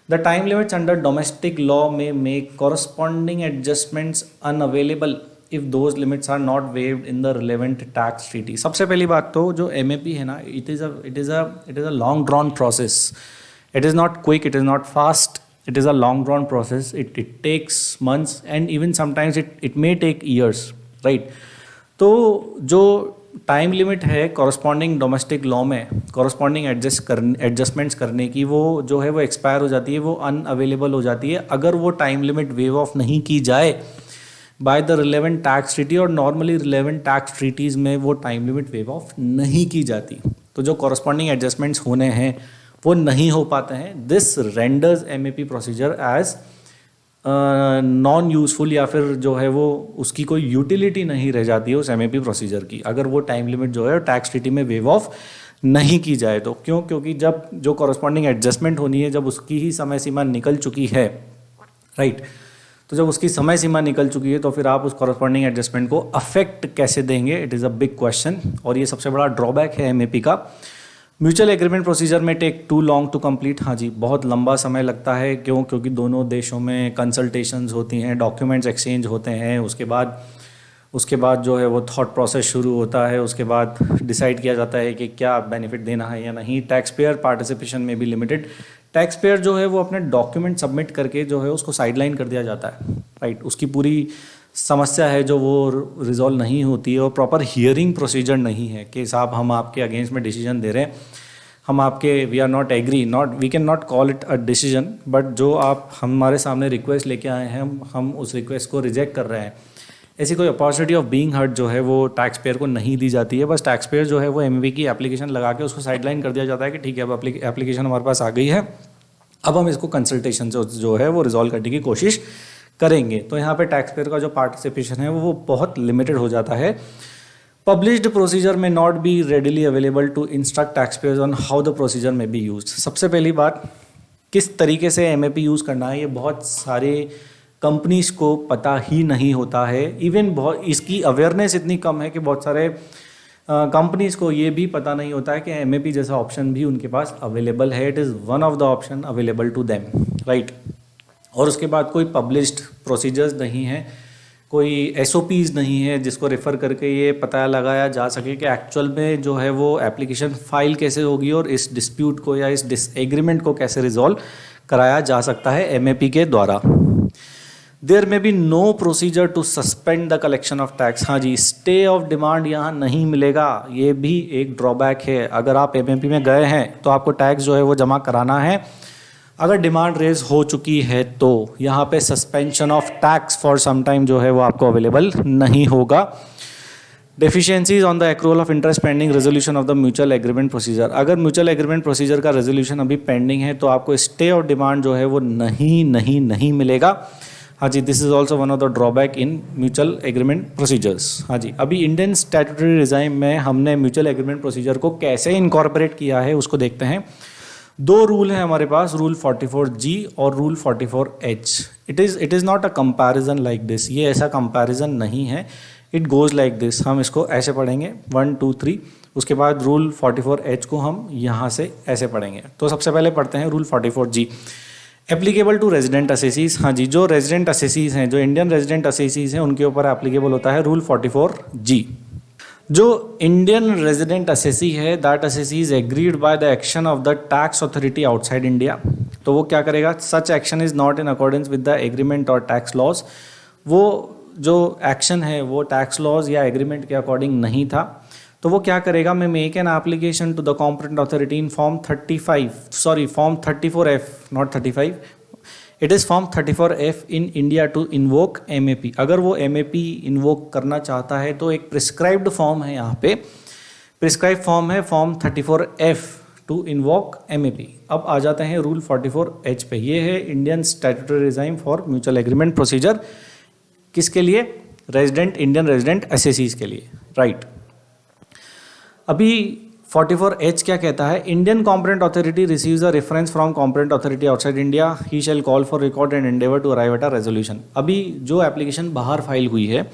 S1: The time limits under domestic law may make corresponding adjustments unavailable if those limits are not waived in the relevant tax treaty। सबसे पहली बात तो जो MAP है ना, it is a long drawn process. It is not quick, it is not fast, it is a long drawn process. It takes months and even sometimes it may take years, right? तो जो time limit है corresponding domestic law में corresponding adjustments करने की, वो जो है वो एक्सपायर हो जाती है, वो अनअवेलेबल हो जाती है अगर वो टाइम लिमिट वेव ऑफ नहीं की जाए by the relevant tax treaty. और नॉर्मली रिलेवेंट टैक्स ट्रीटीज़ में वो टाइम लिमिट वेव ऑफ नहीं की जाती, तो जो कॉरस्पॉन्डिंग एडजस्टमेंट्स होने हैं वो नहीं हो पाते हैं। This renders MAP procedure as non useful, या फिर जो है वो उसकी कोई यूटिलिटी नहीं रह जाती है उस एमएपी प्रोसीजर की, अगर वो टाइम लिमिट जो है टैक्स ट्रीटी में वेव ऑफ नहीं की जाए तो। क्यों? क्योंकि जब जो कॉरस्पॉन्डिंग एडजस्टमेंट होनी है, जब उसकी ही समय सीमा निकल चुकी है, राइट, तो जब उसकी समय सीमा निकल चुकी है तो फिर आप उस कॉरस्पॉन्डिंग एडजस्टमेंट को अफेक्ट कैसे देंगे? It is a big question, और ये सबसे बड़ा ड्रॉबैक है एमएपी का। म्यूचुअल एग्रीमेंट प्रोसीजर में take too long to complete, हाँ जी, बहुत लंबा समय लगता है। क्यों? क्योंकि दोनों देशों में कंसल्टेशंस होती हैं, डॉक्यूमेंट्स एक्सचेंज होते हैं, उसके बाद जो है वो थॉट प्रोसेस शुरू होता है, उसके बाद डिसाइड किया जाता है कि क्या बेनिफिट देना है या नहीं। टैक्स पेयर पार्टिसिपेशन में भी लिमिटेड, टैक्स पेयर जो है वो अपने डॉक्यूमेंट सबमिट करके जो है उसको साइडलाइन कर दिया जाता है, राइट। उसकी पूरी समस्या है जो वो रिजॉल्व नहीं होती है, और प्रॉपर हियरिंग प्रोसीजर नहीं है कि साहब हम आपके अगेंस्ट में डिसीजन दे रहे हैं, हम आपके we are not agree, not we can not call it a decision, but जो आप हमारे सामने रिक्वेस्ट लेके आए हैं हम उस रिक्वेस्ट को रिजेक्ट कर रहे हैं। ऐसी कोई अपॉर्चुनिटी ऑफ बीइंग हर्ड जो है वो टैक्स पेयर को नहीं दी जाती है। बस टैक्स पेयर जो है वो एमएपी की एप्लीकेशन लगा के उसको साइडलाइन कर दिया जाता है कि ठीक है अब एप्लीकेशन हमारे पास आ गई है, अब हम इसको कंसल्टेशन जो है वो रिजॉल्व करने की कोशिश करेंगे। तो यहाँ पे टैक्स पेयर का जो पार्टिसिपेशन है वो बहुत लिमिटेड हो जाता है। Published procedure may not be readily available to instruct tax payers on how the procedure may be used. सबसे पहली बात, किस तरीके से एमएपी यूज़ करना है ये बहुत सारे कंपनीज को पता ही नहीं होता है। इवन बहुत इसकी अवेयरनेस इतनी कम है कि बहुत सारे कंपनीज को ये भी पता नहीं होता है कि एमएपी जैसा ऑप्शन भी उनके पास अवेलेबल है। It is one of the option available to them, right. और उसके बाद कोई पब्लिश्ड प्रोसीजर्स नहीं है, कोई एसओपीज़ नहीं है जिसको रेफ़र करके ये पता लगाया जा सके कि एक्चुअल में जो है वो एप्लीकेशन फाइल कैसे होगी और इस डिस्प्यूट को या इस डिसएग्रीमेंट को कैसे रिजॉल्व कराया जा सकता है एमएपी के द्वारा। There may be no procedure to suspend the collection of tax. हाँ जी, स्टे ऑफ डिमांड यहाँ नहीं मिलेगा, ये भी एक ड्रॉबैक है। अगर आप एमएपी में गए हैं तो आपको टैक्स जो है वो जमा कराना है। अगर डिमांड रेज हो चुकी है तो यहाँ पे suspension of tax for some time जो है वो आपको अवेलेबल नहीं होगा। Deficiencies on the accrual of interest pending resolution of the mutual agreement procedure. अगर म्यूचुअल एग्रीमेंट प्रोसीजर का रेजोल्यूशन अभी पेंडिंग है तो आपको स्टे ऑफ डिमांड जो है वो नहीं मिलेगा। हाँ जी, this is also one of the drawback in mutual agreement procedures. हाँ जी, अभी इंडियन स्टैट्यूटरी रिजाइम में हमने म्यूचुअल एग्रीमेंट प्रोसीजर को कैसे इनकॉर्पोरेट किया है उसको देखते हैं। दो रूल हैं हमारे पास, रूल 44G और rule 44H। It is not a comparison like this, ये ऐसा कंपैरिजन नहीं है। इट गोज़ लाइक दिस, हम इसको ऐसे पढ़ेंगे 1 2 3, उसके बाद रूल 44H को हम यहाँ से ऐसे पढ़ेंगे। तो सबसे पहले पढ़ते हैं rule 44G, applicable to resident assessees. हाँ जी, जो रेजिडेंट असेसीज हैं, जो इंडियन रेजिडेंट असेसीज हैं, उनके ऊपर एप्लीकेबल होता है रूल 44G। जो इंडियन रेजिडेंट असेसी है, that assessee is agreed by the action of the tax authority outside India. तो वो क्या करेगा? Such action is not in accordance with the agreement और टैक्स लॉज। वो जो एक्शन है वो टैक्स लॉज या एग्रीमेंट के अकॉर्डिंग नहीं था, तो वो क्या करेगा? May make an application to the competent authority in form 34F, not 35, it is form 34F in India to invoke MAP। अगर वो MAP इन्वोक करना चाहता है तो एक प्रिस्क्राइब्ड फॉर्म है, यहाँ पे प्रिस्क्राइब फॉर्म है form 34F to invoke MAP। अब आ जाते हैं रूल 44H पे। ये है Indian statutory regime for mutual agreement procedure. किसके लिए? रेजिडेंट, इंडियन रेजिडेंट SACs के लिए, राइट। अभी 44H क्या कहता है? Indian competent authority receives a reference from competent authority outside India, he shall call for record and endeavour to arrive at a resolution. अभी जो एप्लीकेशन बाहर फाइल हुई है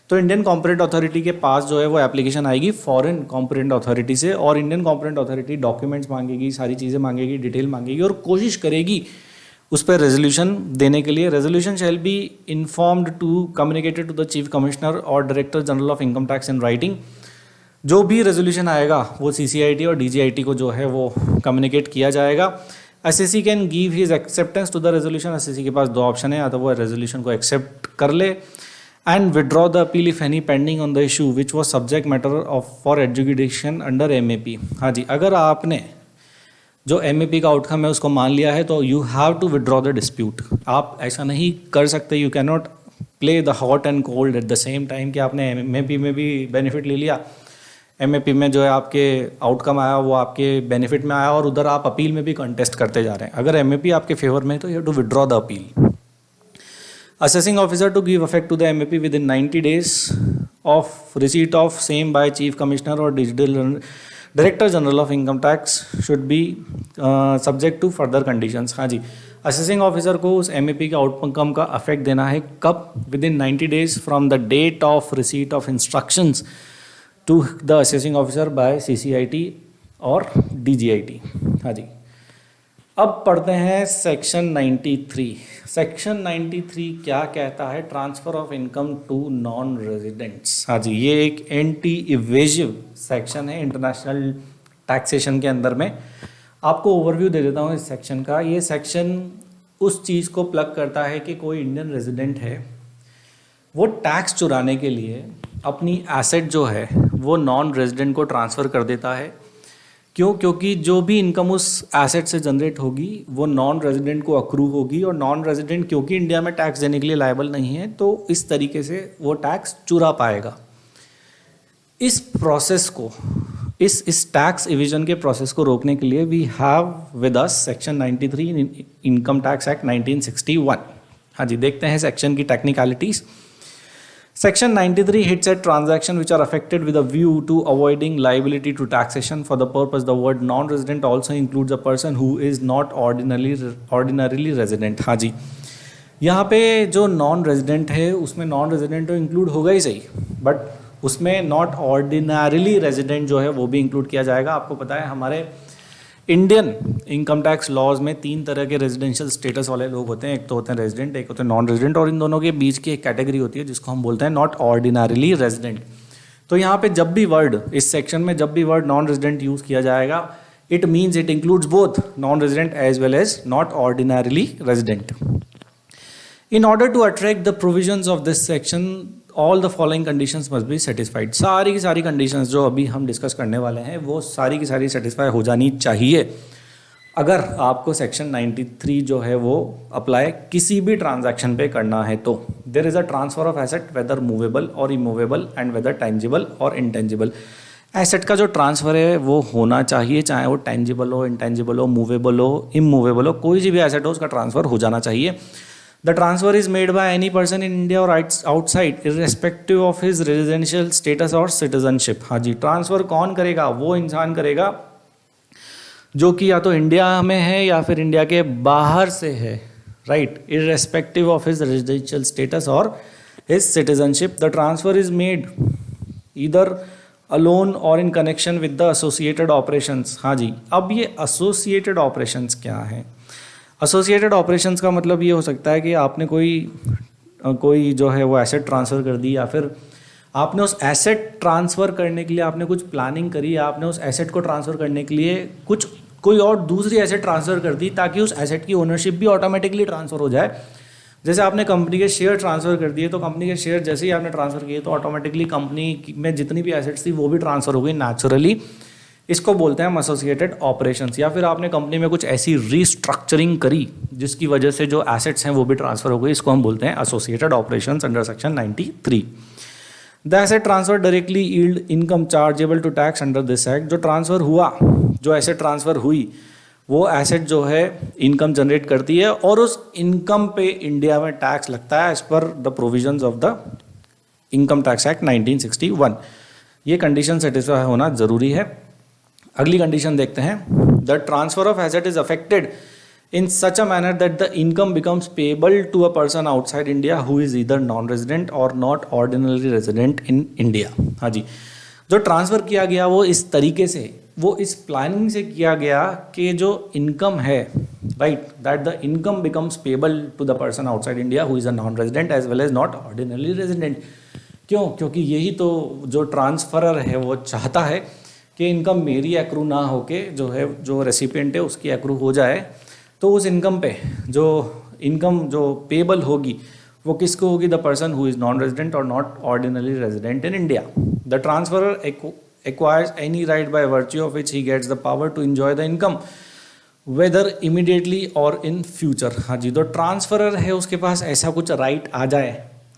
S1: तो इंडियन कॉम्पिटेंट अथॉरिटी के पास जो है वो एप्लीकेशन आएगी फॉरेन कॉम्पिटेंट अथॉरिटी से, और इंडियन कॉम्पिटेंट अथॉरिटी डॉक्यूमेंट्स मांगेगी, सारी चीज़ें मांगेगी, डिटेल मांगेगी और कोशिश करेगी उस पर रेजोल्यूशन देने के लिए। Resolution shall be informed to communicated to the chief commissioner or director general of income tax in writing. जो भी रेजोल्यूशन आएगा वो CCIT और DGIT को जो है वो कम्युनिकेट किया जाएगा। SAC can give his acceptance to the resolution. SAC के पास दो ऑप्शन है, या तो वो रेजोल्यूशन को एक्सेप्ट कर ले and withdraw the appeal if any pending on the issue which was subject matter of for adjudication under MAP। हाँ जी, अगर आपने जो MAP का आउटकम है उसको मान लिया है तो you have to withdraw the dispute. आप ऐसा नहीं कर सकते, you can not play the hot and cold at the same time कि आपने MAP में भी बेनिफिट ले लिया, MAP में जो है आपके आउटकम आया वो आपके बेनिफिट में आया, और उधर आप अपील में भी कंटेस्ट करते जा रहे हैं। अगर MAP आपके फेवर में है तो you have to withdraw the appeal. Assessing officer to give effect to the MAP within 90 days of receipt of same by Chief Commissioner or Director General of Income Tax should be subject to further conditions। हाँ जी, assessing officer को उस MAP के outcome का affect देना है कब? Within 90 days from the date of receipt of instructions to the assessing officer by CCIT और DGIT। हाँ जी, अब पढ़ते हैं सेक्शन 93। सेक्शन 93 क्या कहता है? Transfer of income to non residents. हाँ जी, ये एक एंटी इवेजिव सेक्शन है इंटरनेशनल टैक्सेशन के अंदर में। आपको ओवरव्यू दे देता हूँ इस सेक्शन का। ये सेक्शन उस चीज़ को प्लग करता है कि कोई इंडियन रेजिडेंट है, वो टैक्स चुराने के लिए अपनी एसेट जो है वो नॉन रेजिडेंट को ट्रांसफ़र कर देता है। क्यों? क्योंकि जो भी इनकम उस एसेट से जनरेट होगी वो नॉन रेजिडेंट को अक्रू होगी, और नॉन रेजिडेंट क्योंकि इंडिया में टैक्स देने के लिए लायबल नहीं है तो इस तरीके से वो टैक्स चुरा पाएगा। इस प्रोसेस को, इस टैक्स इविजन के प्रोसेस को रोकने के लिए we have with us section 93 income tax act 1961। हाँ जी, देखते हैं सेक्शन की technicalities. Section 93 hits at transactions which are affected with a view to avoiding liability to taxation. For the purpose, the word non-resident also includes a person who is not ordinarily resident। हाँ जी, यहाँ पे जो non resident है उसमें non resident तो include होगा ही सही, but उसमें नॉट ऑर्डिनरीली रेजिडेंट जो है वो भी इंक्लूड किया जाएगा। आपको पता है हमारे इंडियन इनकम टैक्स लॉज में 3 तरह के रेजिडेंशियल स्टेटस वाले लोग होते हैं। एक तो होते हैं रेजिडेंट, एक होते हैं नॉन रेजिडेंट, और इन दोनों के बीच की एक कैटेगरी होती है जिसको हम बोलते हैं नॉट ऑर्डिनरीली रेजिडेंट। तो यहाँ पे जब भी वर्ड, इस सेक्शन में जब भी वर्ड नॉन रेजिडेंट यूज़ किया जाएगा, it means it includes both non resident as well as not ordinarily resident. In order to attract the provisions of this section all the following conditions must be satisfied. सारी की सारी conditions जो अभी हम discuss करने वाले हैं वो सारी की सारी सेटिस्फाई हो जानी चाहिए अगर आपको सेक्शन 93 जो है वो अप्लाई किसी भी ट्रांजैक्शन पे करना है तो। There is a transfer of asset whether movable और इमूवेबल एंड वेदर टेंजिबल और इंटेंजिबल। एसेट का जो ट्रांसफ़र है वो होना चाहिए, चाहे वो टेंजिबल हो, इंटेंजिबल हो, मूवेबल हो, इमूवेबल हो, कोई सी भी एसेट हो उसका ट्रांसफ़र हो जाना चाहिए। The transfer is made by any person in India or outside, irrespective of his residential status or citizenship। हाँ जी, ट्रांसफ़र कौन करेगा? वो इंसान करेगा जो कि या तो इंडिया में है या फिर इंडिया के बाहर से है, right, irrespective of his residential status or his citizenship। The transfer is made either alone or in connection with the associated operations। हाँ जी, अब ये associated operations क्या है? एसोसिएटेड ऑपरेशंस का मतलब ये हो सकता है कि आपने कोई जो है वो एसेट ट्रांसफ़र कर दी, या फिर आपने उस एसेट ट्रांसफ़र करने के लिए आपने कुछ प्लानिंग करी, या आपने उस एसेट को ट्रांसफ़र करने के लिए कोई और दूसरी एसेट ट्रांसफ़र कर दी ताकि उस एसेट की ओनरशिप भी ऑटोमेटिकली ट्रांसफ़र हो जाए। जैसे आपने कंपनी के शेयर ट्रांसफ़र कर दिए, तो कंपनी के शेयर जैसे ही आपने ट्रांसफ़र किए तो ऑटोमेटिकली कंपनी में जितनी भी एसेट्स थी वो भी ट्रांसफ़र हो गई नेचुरली। इसको बोलते हैं हम एसोसिएटेड ऑपरेशंस। या फिर आपने कंपनी में कुछ ऐसी रीस्ट्रक्चरिंग करी जिसकी वजह से जो एसेट्स हैं वो भी ट्रांसफर हो गई, इसको हम बोलते हैं associated operations under section 93। The asset transfer directly yield income chargeable to tax under this act. जो ट्रांसफर हुआ, जो एसेट ट्रांसफर हुई, वो एसेट जो है इनकम जनरेट करती है और उस इनकम पे इंडिया में टैक्स लगता है as per the provisions of the income tax act 1961। ये कंडीशन सेटिस्फाई होना जरूरी है। अगली कंडीशन देखते हैं, the transfer of asset is affected in such a manner that the income becomes payable to a person outside India who is either non-resident or not ordinarily resident in India। हाँ जी, जो transfer किया गया वो इस तरीके से, वो इस प्लानिंग से किया गया कि जो इनकम है, right, that the income becomes payable to the person outside India who is a non resident as well as not ordinarily resident. क्यों? क्योंकि यही तो जो ट्रांसफरर है वो चाहता है कि इनकम मेरी एक्रू ना होके जो है, जो रेसिपिएंट है उसकी एक्रू हो जाए। तो उस इनकम पे जो इनकम जो पेबल होगी वो किसको होगी? The person who is non resident or not ordinary resident in India. The transferor acquires any right by virtue of which he gets the power to enjoy the income whether immediately or in future. हाँ जी, जो transferor है उसके पास ऐसा कुछ right आ जाए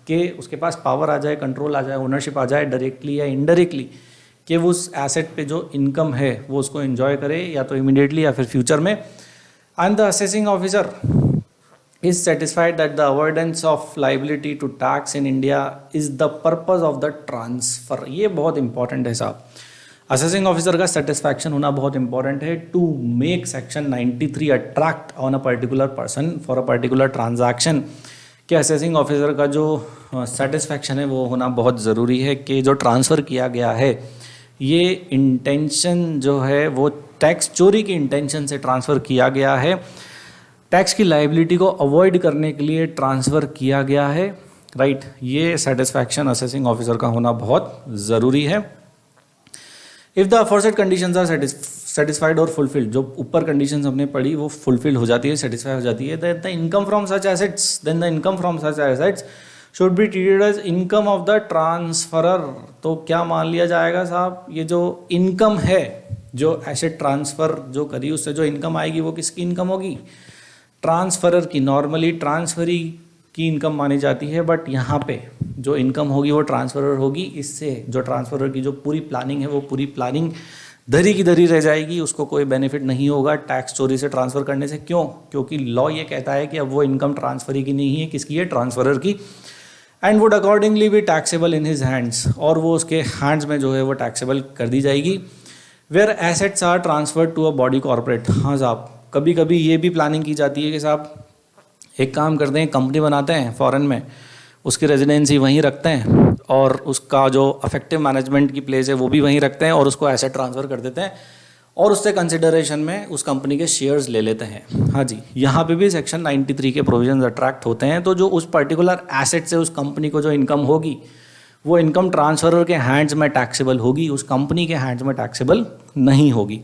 S1: कि उसके पास पावर आ जाए, कंट्रोल आ जाए, ओनरशिप आ जाए डायरेक्टली या इनडायरेक्टली, कि वो उस एसेट पे जो इनकम है वो उसको एंजॉय करे या तो इमीडिएटली या फिर फ्यूचर में। And the assessing officer is satisfied that the avoidance of liability to tax in India is the purpose of the transfer। ये बहुत इंपॉर्टेंट है साहब, असेसिंग ऑफिसर का सेटिस्फैक्शन होना बहुत इंपॉर्टेंट है to make section 93 attract on a particular person for a particular transaction. कि assessing officer का जो सेटिस्फैक्शन है वो होना बहुत ज़रूरी है कि जो ट्रांसफ़र किया गया है ये इंटेंशन जो है वो टैक्स चोरी की इंटेंशन से ट्रांसफ़र किया गया है, टैक्स की लाइबिलिटी को अवॉइड करने के लिए ट्रांसफ़र किया गया है, राइट। ये सेटिस्फैक्शन असेसिंग ऑफिसर का होना बहुत ज़रूरी है। If the aforesaid conditions are satisfied और फुलफिल्ड, जो ऊपर कंडीशंस हमने पढ़ी वो फुलफिल हो जाती है, सेटिस्फाई हो जाती है, the income from such assets, then the income from such assets should be treated as income of the transferor. तो क्या मान लिया जाएगा साहब? ये जो इनकम है, जो एसेट ट्रांसफ़र जो करी उससे जो इनकम आएगी वो किसकी इनकम होगी? ट्रांसफरर की। नॉर्मली ट्रांसफरी की इनकम मानी जाती है, बट यहाँ पे जो इनकम होगी वो ट्रांसफरर होगी। इससे जो ट्रांसफरर की जो पूरी प्लानिंग है वो पूरी प्लानिंग धरी की धरी रह जाएगी, उसको कोई बेनिफिट नहीं होगा टैक्स चोरी से ट्रांसफ़र करने से। क्यों? क्योंकि लॉ ये कहता है कि अब वो इनकम ट्रांसफरी की नहीं है, किसकी है? ट्रांसफरर की। एंड वुड अकॉर्डिंगली भी टैक्सेबल इन हिज हैंड्स, और वो उसके हैंड्स में जो है वो टैक्सेबल कर दी जाएगी। Where assets are transferred to a body corporate. हाँ साहब, कभी कभी ये भी प्लानिंग की जाती है कि साहब एक काम करते हैं, कंपनी बनाते हैं फॉरेन में, उसकी रेजिडेंसी वहीं रखते हैं और उसका जो अफेक्टिव मैनेजमेंट की प्लेस है वो भी वहीं रखते हैं और उसको एसेट ट्रांसफ़र कर देते हैं और उससे कंसिडरेशन में उस कंपनी के शेयर्स ले लेते हैं। हाँ जी, यहाँ पे भी सेक्शन 93 के प्रोविजंस अट्रैक्ट होते हैं। तो जो उस पर्टिकुलर एसेट से उस कंपनी को जो इनकम होगी वो इनकम ट्रांसफरर के हैंड्स में टैक्सेबल होगी, उस कंपनी के हैंड्स में टैक्सेबल नहीं होगी,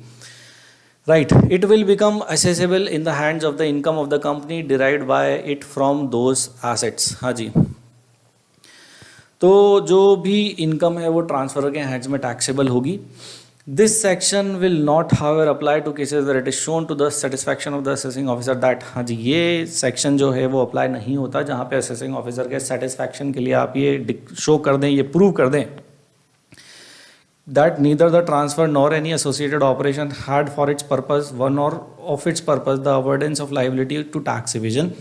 S1: right. It will become accessible in the hands of the income of the company derived bye it from those assets. हाँ जी, तो जो भी इनकम है वो ट्रांसफरर के हैंड्स में टैक्सेबल होगी। This section will not however apply to cases where it is shown to the satisfaction of the assessing officer that, हाँ जी, ये सेक्शन जो है वो अप्लाई नहीं होता जहाँ पे असेसिंग ऑफिसर के सेटिस्फैक्शन के लिए आप ये शो कर दें, ये प्रूव कर दें that neither the transfer nor any associated operation had for its purpose one or of its purpose the avoidance of liability to tax evasion।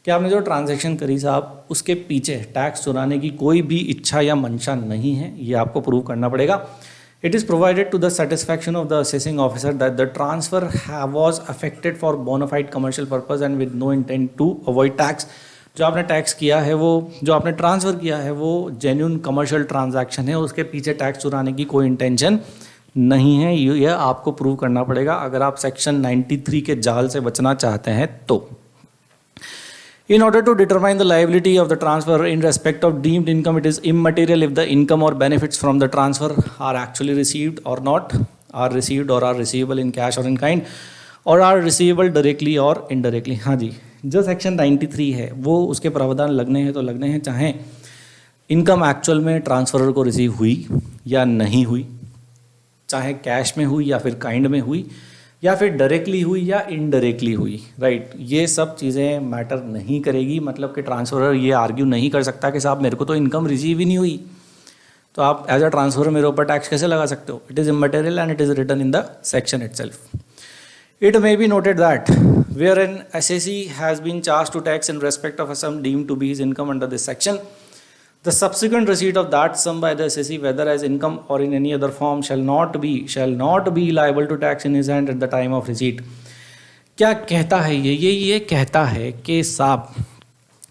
S1: कि आपने जो ट्रांजैक्शन करी साहब उसके पीछे टैक्स चुराने की कोई भी इच्छा या मंशा नहीं है, ये आपको प्रूव करना पड़ेगा। It is provided to the satisfaction of the assessing officer that the transfer was affected for bona fide commercial purpose and with no intent to avoid tax। जो आपने टैक्स किया है वो, जो आपने ट्रांसफ़र किया है वो जेन्युइन कमर्शियल ट्रांजैक्शन है, उसके पीछे टैक्स चुराने की कोई इंटेंशन नहीं है। यह आपको प्रूव करना पड़ेगा अगर आप सेक्शन 93 के जाल से बचना चाहते हैं तो। In order to determine the liability of the transfer in respect of deemed income, it is immaterial if the income or benefits from the transfer are actually received or not, are received or are receivable in cash or in kind, or are receivable directly or indirectly। हाँ जी, जो section 93 है वो उसके प्रावधान लगने हैं तो लगने हैं, चाहे इनकम एक्चुअल में ट्रांसफरर को रिसीव हुई या नहीं हुई, चाहे कैश में हुई या फिर काइंड में हुई या फिर डायरेक्टली हुई या इनडायरेक्टली हुई, राइट। ये सब चीज़ें मैटर नहीं करेगी। मतलब कि ट्रांसफरर ये आर्ग्यू नहीं कर सकता कि साहब मेरे को तो इनकम रिसीव ही नहीं हुई, तो आप एज अ ट्रांसफरर मेरे ऊपर टैक्स कैसे लगा सकते हो। It is immaterial and it is written in the section itself. It may be noted that where an assessee has been charged to tax in respect of a sum deemed to be his income under this section, the subsequent receipt of that sum by the assessee, whether as income or in any other form, shall not be liable to tax in his hand at the time of receipt. क्या कहता है ये कहता है कि साहब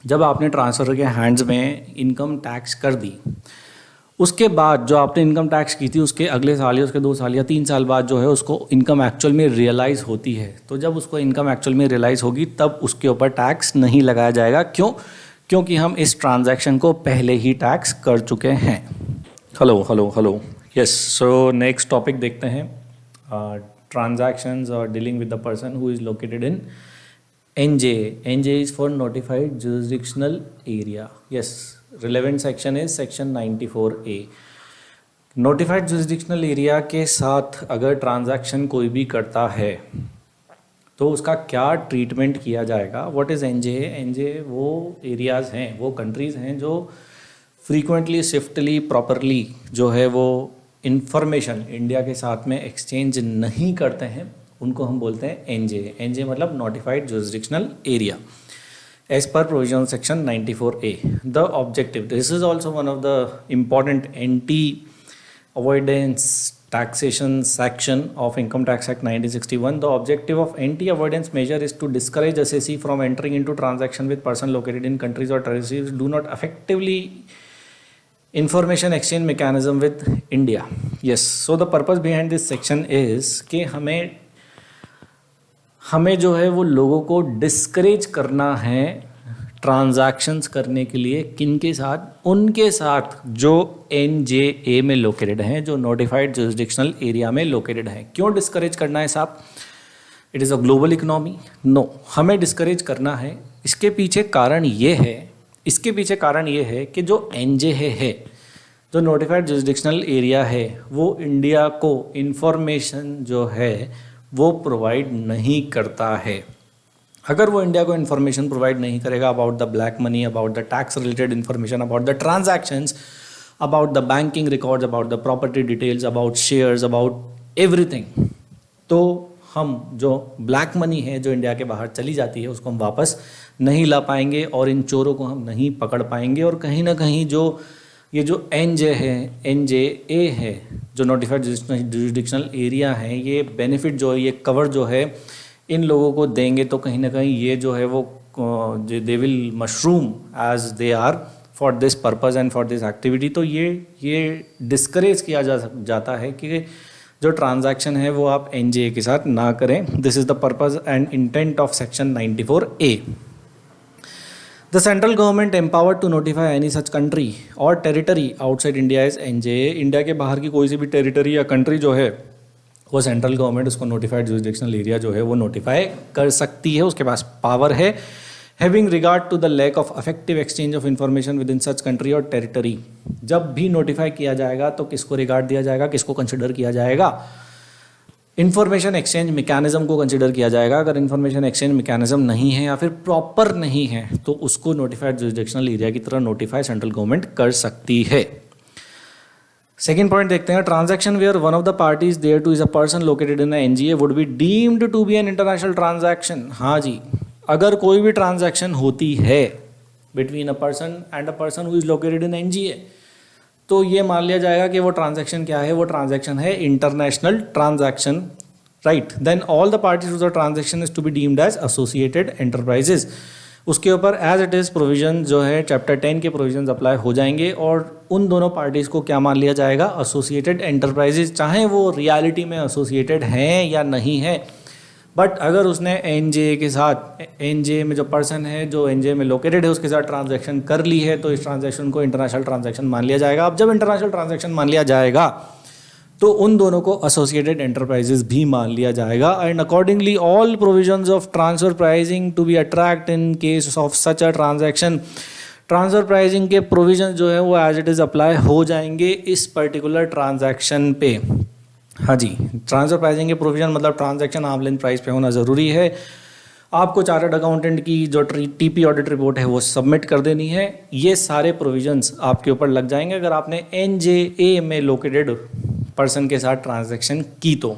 S1: जब आपने ट्रांसफर के हैंड्स में इनकम टैक्स कर दी, उसके बाद जो आपने इनकम टैक्स की थी उसके अगले साल या उसके 2 साल या 3 साल बाद जो है उसको इनकम एक्चुअल में रियलाइज़ होती है, तो जब उसको इनकम एक्चुअल में रियलाइज़ होगी तब उसके ऊपर टैक्स नहीं लगाया जाएगा। क्यों? क्योंकि हम इस ट्रांजैक्शन को पहले ही टैक्स कर चुके हैं। Hello yes. So next topic देखते हैं, ट्रांजैक्शंस और dealing with the person who is located in NJ. NJ is for notified jurisdictional area. Yes, relevant section is section 94A. Notified jurisdictional area के साथ अगर transaction कोई भी करता है तो उसका क्या ट्रीटमेंट किया जाएगा। What is NJ? NJ वो एरियाज़ हैं, वो कंट्रीज़ हैं जो फ्रीक्वेंटली स्विफ्टली प्रॉपरली जो है वो इंफॉर्मेशन इंडिया के साथ में एक्सचेंज नहीं करते हैं, उनको हम बोलते हैं NJ. NJ मतलब notified jurisdictional area as per provision section 94A. The objective, this is also one of the important anti avoidance taxation section of Income Tax Act 1961. The objective of anti-avoidance measure is to discourage assessee from entering into transaction with person located in countries or territories do not effectively information exchange mechanism with India. Yes, so the purpose behind this section is कि हमें जो है वो लोगों को discourage करना है transactions करने के लिए किन के साथ, उनके साथ जो NJA में लोकेटेड हैं, जो नोटिफाइड जुरिस्डिक्शनल एरिया में लोकेटेड हैं। क्यों डिस्करेज करना है साहब? It is a global economy? No, हमें डिस्करेज करना है। इसके पीछे कारण ये है कि जो NJA है, जो नोटिफाइड जुरिस्डिक्शनल एरिया है, वो इंडिया को इंफॉर्मेशन जो है वो प्रोवाइड नहीं करता है। अगर वो इंडिया को इन्फॉर्मेशन प्रोवाइड नहीं करेगा about the black money, about the tax related information, about the transactions, about the banking records, about the property details, about shares, about everything, तो हम जो ब्लैक मनी है जो इंडिया के बाहर चली जाती है उसको हम वापस नहीं ला पाएंगे और इन चोरों को हम नहीं पकड़ पाएंगे। और कहीं ना कहीं जो ये जो NJA है, जो नोटिफाइड जुरिस्डिक्शनल एरिया है, ये बेनिफिट जो है, ये कवर जो है इन लोगों को देंगे तो कहीं ना कहीं ये जो है वो they will mushroom as they are for this purpose and for this activity. तो ये डिस्करेज किया जाता है कि जो ट्रांजैक्शन है वो आप NJA के साथ ना करें। This is the purpose and intent of section 94A. The central government empowered to notify any such country or territory outside India is NJA. India के बाहर की कोई सी भी टेरिटरी या कंट्री जो है वो सेंट्रल गवर्नमेंट उसको नोटिफाइड जुरिस्डिक्शनल एरिया जो है वो नोटिफाई कर सकती है, उसके पास पावर है। Having regard to the lack of effective exchange of information within such country और टेरिटरी, जब भी नोटिफाई किया जाएगा तो किसको रिगार्ड दिया जाएगा, किसको कंसिडर किया जाएगा? इन्फॉर्मेशन एक्सचेंज मैकेनिज्म को कंसिडर किया जाएगा। अगर इन्फॉर्मेशन एक्सचेंज मैकेनिज्म नहीं है या फिर प्रॉपर नहीं है तो उसको नोटिफाइड जुरिस्डिक्शनल एरिया की तरह नोटिफाई सेंट्रल गवर्नमेंट कर सकती है। सेकेंड पॉइंट देखते हैं, transaction where one of the parties thereto is a person located in NJA would be deemed to be an international transaction. हाँ जी, अगर कोई भी ट्रांजैक्शन होती है between a person and a person who is located in NJA तो ये मान लिया जाएगा कि वो ट्रांजैक्शन क्या है, वो ट्रांजैक्शन है international transaction, right. Then all the parties to the transaction is to be deemed as associated enterprises. उसके ऊपर एज इट इज़ प्रोविजन जो है चैप्टर 10 के प्रोविजन अप्लाई हो जाएंगे और उन दोनों पार्टीज़ को क्या मान लिया जाएगा, एसोसिएटेड एंटरप्राइजेज, चाहे वो रियलिटी में एसोसिएटेड हैं या नहीं है। बट अगर उसने NJA के साथ, NJA में जो पर्सन है जो NJA में लोकेटेड है उसके साथ ट्रांजैक्शन कर ली है तो इस ट्रांजैक्शन को इंटरनेशनल ट्रांजैक्शन मान लिया जाएगा। अब जब इंटरनेशनल ट्रांजैक्शन मान लिया जाएगा तो उन दोनों को एसोसिएटेड एंटरप्राइजेज भी मान लिया जाएगा। And accordingly all provisions of transfer pricing to be attract in case of such a transaction, transfer pricing के प्रोविजन जो है वो एज इट इज़ अप्लाई हो जाएंगे इस पर्टिकुलर ट्रांजैक्शन पे। हाँ जी, ट्रांसफर प्राइसिंग के प्रोविजन मतलब ट्रांजैक्शन आर्म लेंथ प्राइस पे होना ज़रूरी है। आपको चार्टर्ड अकाउंटेंट की जो टीपी ऑडिट रिपोर्ट है वो सबमिट कर देनी है। ये सारे प्रोविजंस आपके ऊपर लग जाएंगे अगर आपने एनजेए में लोकेटेड पर्सन के साथ ट्रांजैक्शन की तो।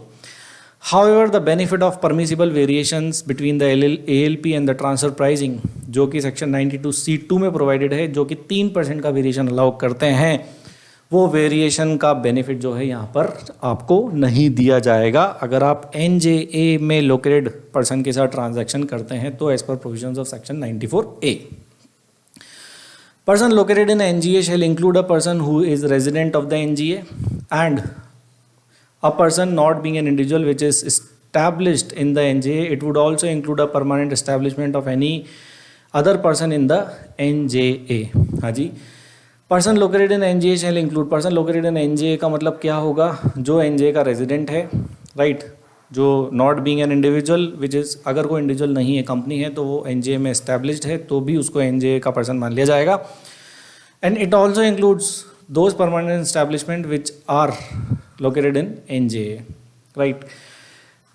S1: However, the benefit of permissible variations between the ALP and the transfer pricing जो कि सेक्शन 92C2 में प्रोवाइडेड है, जो कि 3% का वेरिएशन अलाउ करते हैं, वो वेरिएशन का बेनिफिट जो है यहाँ पर आपको नहीं दिया जाएगा अगर आप एनजेए में लोकेटेड पर्सन के साथ ट्रांजैक्शन करते हैं तो as per provisions of section 94A। Person located in NGA shall include a person who is resident of the NGA and a person not being an individual which is established in the NGA. It would also include a permanent establishment of any other person in the NJA। हाँ जी, person located in NJA shall include, person located in NJA का मतलब क्या होगा, जो एनजीए का resident है, right, जो not being an individual which is, अगर कोई इंडिविजुअल नहीं है, कंपनी है, तो वो एनजीए में एस्टैब्लिश्ड है तो भी उसको एनजीए का पर्सन मान लिया जाएगा। And it also includes those permanent establishment which are located in NJA, right?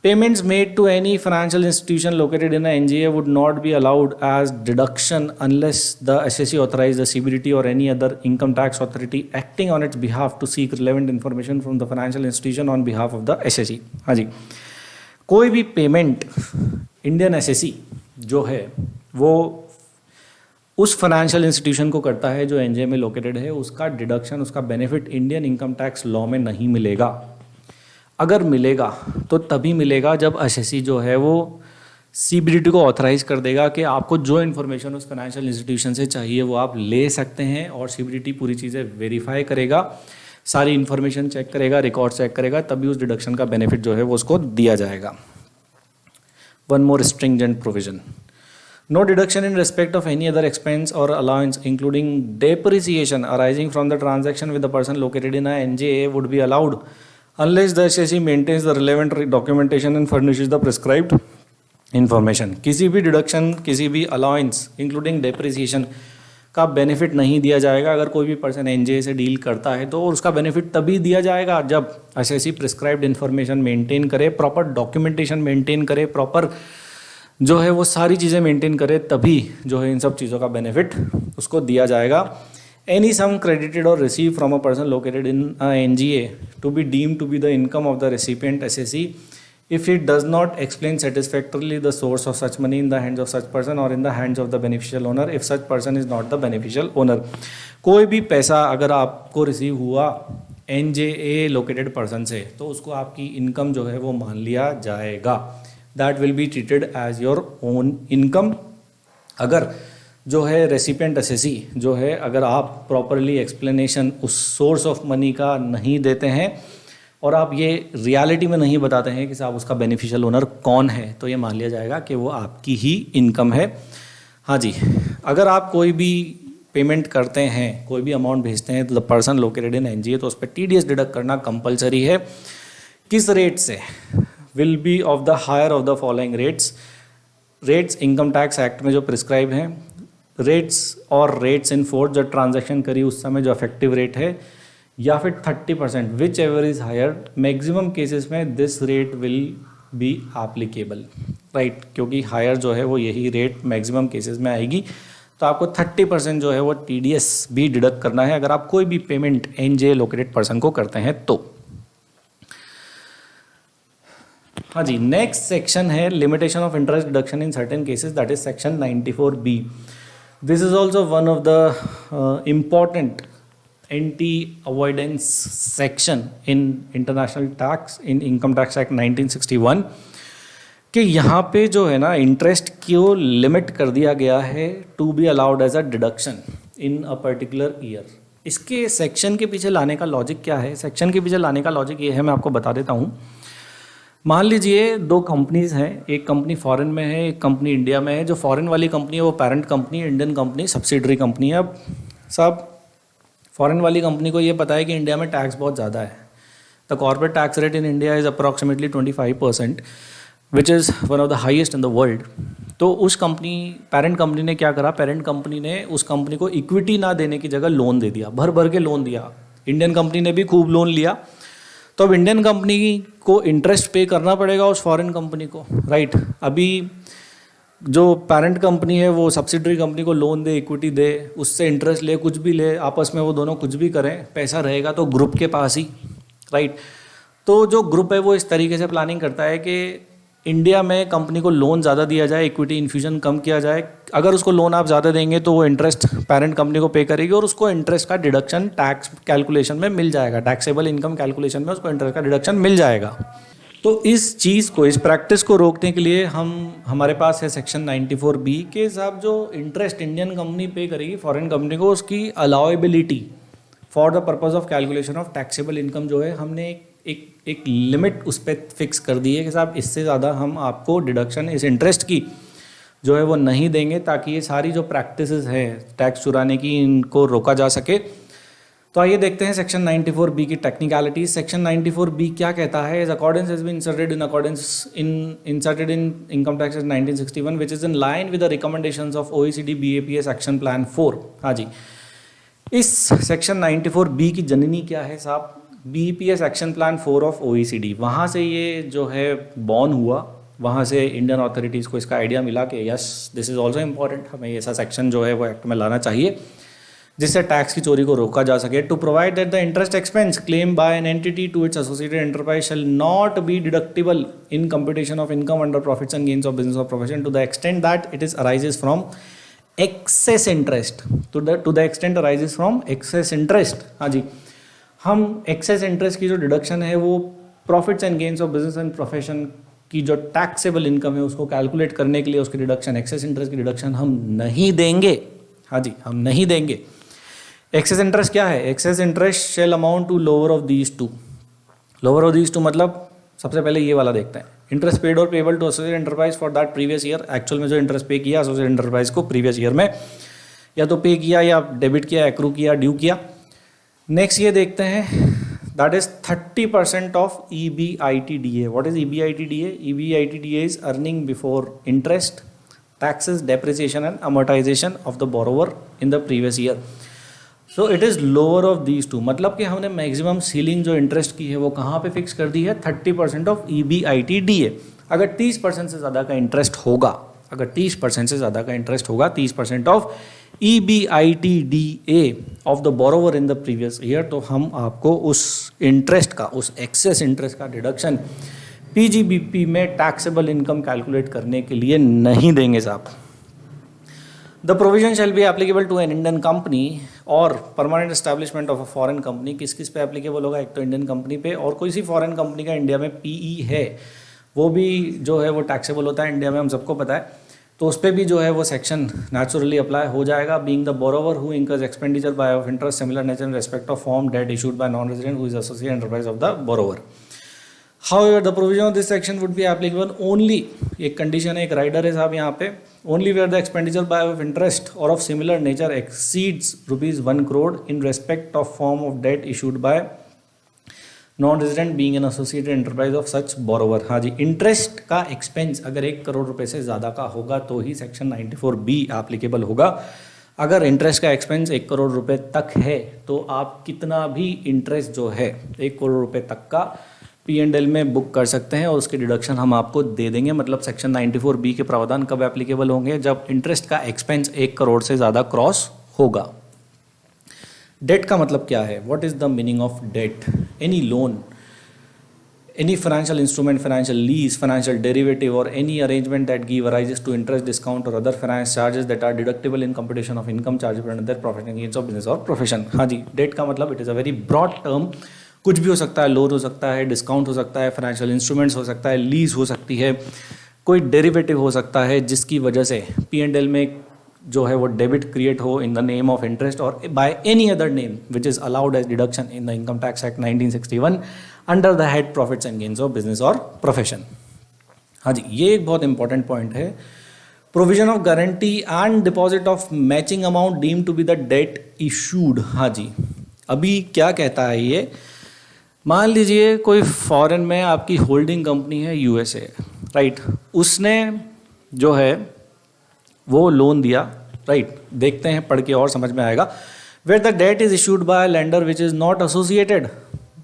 S1: Payments made to any financial institution located in a NJA would not be allowed as deduction unless the SSE authorized the CBDT or any other income tax authority acting on its behalf to seek relevant information from the financial institution on behalf of the SSE। हाँ जी, कोई भी payment Indian SSE जो है वो उस financial institution को करता है जो एनजीए में लोकेटेड है, उसका डिडक्शन, उसका benefit Indian income tax law में नहीं मिलेगा। अगर मिलेगा तो तभी मिलेगा जब एसएससी जो है वो सीबीडीटी को ऑथराइज कर देगा कि आपको जो इन्फॉर्मेशन उस फाइनेंशियल इंस्टीट्यूशन से चाहिए वो आप ले सकते हैं, और सीबीडीटी पूरी चीज़ें वेरीफाई करेगा, सारी इन्फॉर्मेशन चेक करेगा, रिकॉर्ड चेक करेगा, तभी उस डिडक्शन का बेनिफिट जो है वो उसको दिया जाएगा। One more stringent provision, no deduction in respect of any other expense or allowance including depreciation arising from the transaction with the person located in a NJA would be allowed unless the SSE maintains the relevant documentation and furnishes the prescribed information। किसी भी deduction, किसी भी allowance including depreciation का benefit नहीं दिया जाएगा अगर कोई भी पर्सन एनजेए से डील करता है, तो उसका बेनिफिट तभी दिया जाएगा जब एसएससी प्रिस्क्राइब्ड इन्फॉर्मेशन मेंटेन करे, प्रॉपर डॉक्यूमेंटेशन मेंटेन करे, प्रॉपर जो है वो सारी चीज़ें मेंटेन करे, तभी जो है इन सब चीज़ों का बेनिफिट उसको दिया जाएगा। Any sum credited or receive from a person located in NJA to be deemed to be the income of the recipient SSC if it does not explain satisfactorily the source of such money in the hands of such person or in the hands of the beneficial owner if such person is not the beneficial owner। कोई भी पैसा अगर आपको receive हुआ एनजेए located person से तो उसको आपकी इनकम जो है वो मान लिया जाएगा, that will be treated as your own income. अगर जो है रेसिपिएंट एसएससी जो है, अगर आप प्रॉपरली एक्सप्लेनेशन उस सोर्स ऑफ मनी का नहीं देते हैं और आप ये रियलिटी में नहीं बताते हैं कि साहब उसका बेनिफिशियल ओनर कौन है, तो ये मान लिया जाएगा कि वो आपकी ही इनकम है। हाँ जी, अगर आप कोई भी पेमेंट करते हैं, कोई भी अमाउंट भेजते हैं तो द पर्सन लोकेटेड इन एनजीए, तो उस पर टीडीएस डिडक्ट करना कंपलसरी है। किस रेट से? Will be of the higher of the following rates income tax act में जो प्रिस्क्राइब हैं, रेट्स और रेट्स इन फोर्स जो ट्रांजैक्शन करी उस समय जो इफेक्टिव रेट है, या फिर 30%, whichever is higher. Maximum cases में this rate will be applicable, right, क्योंकि हायर जो है वो यही रेट मैक्सिमम केसेस में आएगी। तो आपको 30% जो है वो टीडीएस भी डिडक्ट करना है अगर आप कोई भी पेमेंट एनजे लोकेटेड पर्सन को करते हैं तो। हाँ जी, नेक्स्ट सेक्शन है limitation of interest deduction in certain cases, that is section 94B। This is also one of the important anti avoidance section in international tax in income tax act 1961 कि यहाँ पे जो है ना इंटरेस्ट को limit कर दिया गया है to be allowed as a deduction in a particular year. इसके सेक्शन के पीछे लाने का लॉजिक क्या है? सेक्शन के पीछे लाने का लॉजिक ये है, मैं आपको बता देता हूँ। मान लीजिए दो कंपनीज हैं, एक कंपनी फॉरेन में है, एक कंपनी इंडिया में है। जो फॉरेन वाली कंपनी है वो पेरेंट कंपनी है, इंडियन कंपनी सब्सिडरी कंपनी है। अब सब फॉरेन वाली कंपनी को ये पता है कि इंडिया में टैक्स बहुत ज़्यादा है। The corporate tax rate in India is approximately 25%, which is one of the highest in the world. तो उस कंपनी, पेरेंट कंपनी ने क्या करा, पेरेंट कंपनी ने उस कंपनी को इक्विटी ना देने की जगह लोन दे दिया, भर भर के लोन दिया। इंडियन कंपनी ने भी खूब लोन लिया, तो अब इंडियन कंपनी को इंटरेस्ट पे करना पड़ेगा उस फॉरेन कंपनी को, राइट। अभी जो पेरेंट कंपनी है वो सब्सिडरी कंपनी को लोन दे, इक्विटी दे, उससे इंटरेस्ट ले, कुछ भी ले, आपस में वो दोनों कुछ भी करें, पैसा रहेगा तो ग्रुप के पास ही, राइट। तो जो ग्रुप है वो इस तरीके से प्लानिंग करता है कि इंडिया में कंपनी को लोन ज़्यादा दिया जाए, इक्विटी इन्फ्यूजन कम किया जाए। अगर उसको लोन आप ज़्यादा देंगे तो वो इंटरेस्ट पेरेंट कंपनी को पे करेगी और उसको इंटरेस्ट का डिडक्शन टैक्स कैलकुलेशन में मिल जाएगा, टैक्सेबल इनकम कैलकुलेशन में उसको इंटरेस्ट का डिडक्शन मिल जाएगा। तो इस चीज़ को, इस प्रैक्टिस को रोकने के लिए हमारे पास है सेक्शन 94B के साथ जो इंटरेस्ट इंडियन कंपनी पे करेगी फॉरेन कंपनी को, उसकी allowability for the purpose of calculation of taxable income जो है हमने एक लिमिट उस पर फिक्स कर दी है कि साहब इससे ज़्यादा हम आपको डिडक्शन इस इंटरेस्ट की जो है वो नहीं देंगे, ताकि ये सारी जो प्रैक्टिसेस है टैक्स चुराने की, इनको रोका जा सके। तो आइए देखते हैं सेक्शन 94B की टेक्निकलिटीज। सेक्शन 94B क्या कहता है? Accordance has been inserted in income tax 1961 which is in line with the recommendations of OECD BAPS action plan 4। हाँ जी, इस सेक्शन 94B की जननी क्या है साहब? BEPS action plan 4 of OECD। वहाँ से ये जो है बॉर्न हुआ, वहाँ से इंडियन अथॉरिटीज़ को इसका आइडिया मिला कि yes this is also important, हमें ऐसा सेक्शन जो है वो एक्ट में लाना चाहिए जिससे टैक्स की चोरी को रोका जा सके। To provide that the interest expense claim by an entity to its associated enterprise shall not be deductible in computation of income under profits and gains of business of profession to the extent that it is arises from excess interest, to the extent arises from excess interest. हाँ जी, हम access interest की जो deduction है वो profits and gains of business and profession की जो taxable income है उसको कैलकुलेट करने के लिए उसकी डिडक्शन, एक्सेस इंटरेस्ट की डिडक्शन हम नहीं देंगे। हाँ जी, हम नहीं देंगे। एक्सेस इंटरेस्ट क्या है? Excess interest shall amount to lower of these two. Lower of these two मतलब सबसे पहले ये वाला देखते हैं, इंटरेस्ट पेड और payable to associated enterprise for that previous year. Actual में जो इंटरेस्ट पे किया एसोसिएटेड एंटरप्राइज को प्रीवियस ईयर में या तो पे किया या डेबिट किया, एक्रू किया, ड्यू किया। नेक्स्ट ये देखते हैं that is 30% of EBITDA। What is EBITDA? EBITDA is earning before interest, taxes, depreciation and amortisation of the borrower in the previous year. So it is lower of these two, मतलब कि हमने maximum ceiling जो interest की है वो कहाँ पे fix कर दी है? 30% ऑफ EBITDA। अगर 30% से ज़्यादा का इंटरेस्ट होगा, अगर 30% से ज़्यादा का इंटरेस्ट होगा, 30% of EBITDA of the borrower in the previous year, तो हम आपको उस इंटरेस्ट का, उस एक्सेस इंटरेस्ट का डिडक्शन PGBP में टैक्सेबल इनकम कैलकुलेट करने के लिए नहीं देंगे साहब। The provision shall be applicable to an Indian company or permanent establishment of a foreign company. किस किस पे एप्लीकेबल होगा? एक तो इंडियन कंपनी पे, और कोई सी फॉरेन कंपनी का इंडिया में PE है वो भी जो है वो टैक्सेबल होता है इंडिया में, हम सबको पता है। तो उस पर भी जो है वो सेक्शन नेचुरली अप्लाई हो जाएगा। Being the borrower who incurs expenditure by of interest similar nature in respect of form debt issued by non resident who is associated enterprise of the borrower. However, the provision of this section would be applicable only, एक condition है, एक rider है साहब यहाँ पे, only where the expenditure by of interest or of similar nature exceeds ₹1 crore in respect of form of debt issued by non-resident being an associated enterprise of such borrower। हाँ जी, interest का expense अगर 1 करोड़ रुपए से ज़्यादा का होगा तो ही section 94B applicable होगा। अगर इंटरेस्ट का एक्सपेंस 1 करोड़ रुपए तक है तो आप कितना भी इंटरेस्ट जो है 1 करोड़ रुपए तक का P&L में बुक कर सकते हैं और उसकी डिडक्शन हम आपको दे देंगे। मतलब सेक्शन 94B के प्रावधान कब एप्लीकेबल होंगे? जब इंटरेस्ट का एक्सपेंस 1 करोड़ से ज़्यादा क्रॉस होगा। डेट का मतलब क्या है? What is the meaning of debt? Any loan, any financial instrument, financial lease, financial derivative or any arrangement that give arises to interest, discount or other finance charges that are deductible in computation of income chargeable under profit and gains of business or profession। हाँ जी, debt का मतलब it is a very broad term, कुछ भी हो सकता है, loan हो सकता है, डिस्काउंट हो सकता है, फाइनेंशियल इंस्ट्रूमेंट्स हो सकता है, लीज हो सकती है, कोई डेरिवेटिव हो सकता है जिसकी वजह से P&L में जो है वो डेबिट क्रिएट हो in the name of interest or by any other name which is allowed as deduction in the income tax act 1961 under the head profits and gains of business or profession. हाँ जी, ये एक बहुत important point है। Provision of guarantee and deposit of matching amount deem to be the debt issued. हाँ जी, अभी क्या कहता है ये? मान लीजिए कोई फॉरेन में आपकी होल्डिंग कंपनी है USA, राइट, उसने जो है वो लोन दिया, राइट, देखते हैं पढ़ के और समझ में आएगा। Where the debt is issued by lender which is not associated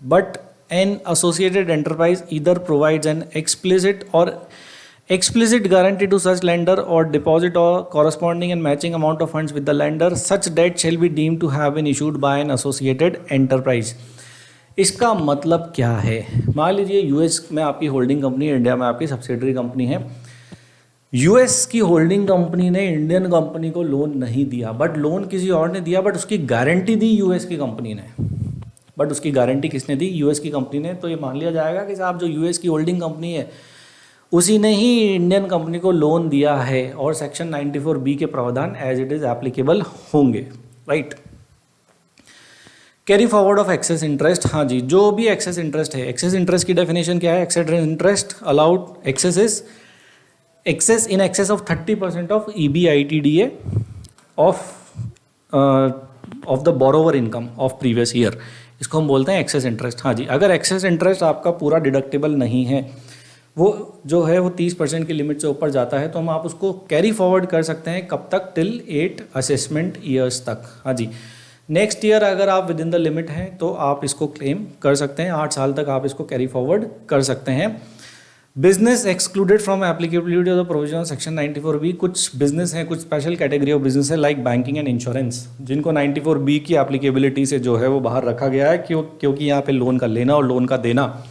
S1: but an associated enterprise either provides an explicit guarantee to such lender or deposit or corresponding and matching amount of funds with the lender, such debt shall be deemed to have been issued by an associated enterprise. इसका मतलब क्या है? मान लीजिए US में आपकी holding company, India में आपकी सब्सिडरी कंपनी है। यूएस की होल्डिंग कंपनी ने इंडियन कंपनी को लोन नहीं दिया, बट लोन किसी और ने दिया, बट उसकी गारंटी दी यूएस की कंपनी ने। बट उसकी गारंटी किसने दी? यूएस की कंपनी ने। तो ये मान लिया जाएगा कि साहब जो यूएस की होल्डिंग कंपनी है उसी ने ही इंडियन कंपनी को लोन दिया है और सेक्शन 94B के प्रावधान एज इट इज एप्लीकेबल होंगे, right. Carry forward of excess interest, हाँ जी, जो भी एक्सेस इंटरेस्ट है, एक्सेस इंटरेस्ट की डेफिनेशन क्या है? Excess interest allowed excess is excess in excess of 30% of EBITDA of the borrower income of previous year, इसको हम बोलते हैं एक्सेस इंटरेस्ट। हाँ जी, अगर एक्सेस इंटरेस्ट आपका पूरा डिडक्टेबल नहीं है, वो जो है वो 30% की लिमिट से ऊपर जाता है, तो हम आप उसको कैरी फॉरवर्ड कर सकते हैं। कब तक? टिल 8 असेसमेंट ईयर्स तक। हाँ जी, नेक्स्ट ईयर अगर आप विद इन द लिमिट हैं तो आप इसको क्लेम कर सकते हैं। 8 साल तक आप इसको कैरी फॉरवर्ड कर सकते हैं। Business excluded from applicability of the provision section 94B, कुछ बिजनेस हैं, कुछ स्पेशल कैटेगरी ऑफ बिजनेस है लाइक बैंकिंग एंड इंश्योरेंस, जिनको 94B की एप्लीकेबिलिटी से जो है वो बाहर रखा गया है, क्योंकि यहाँ पे लोन का लेना और लोन का देना,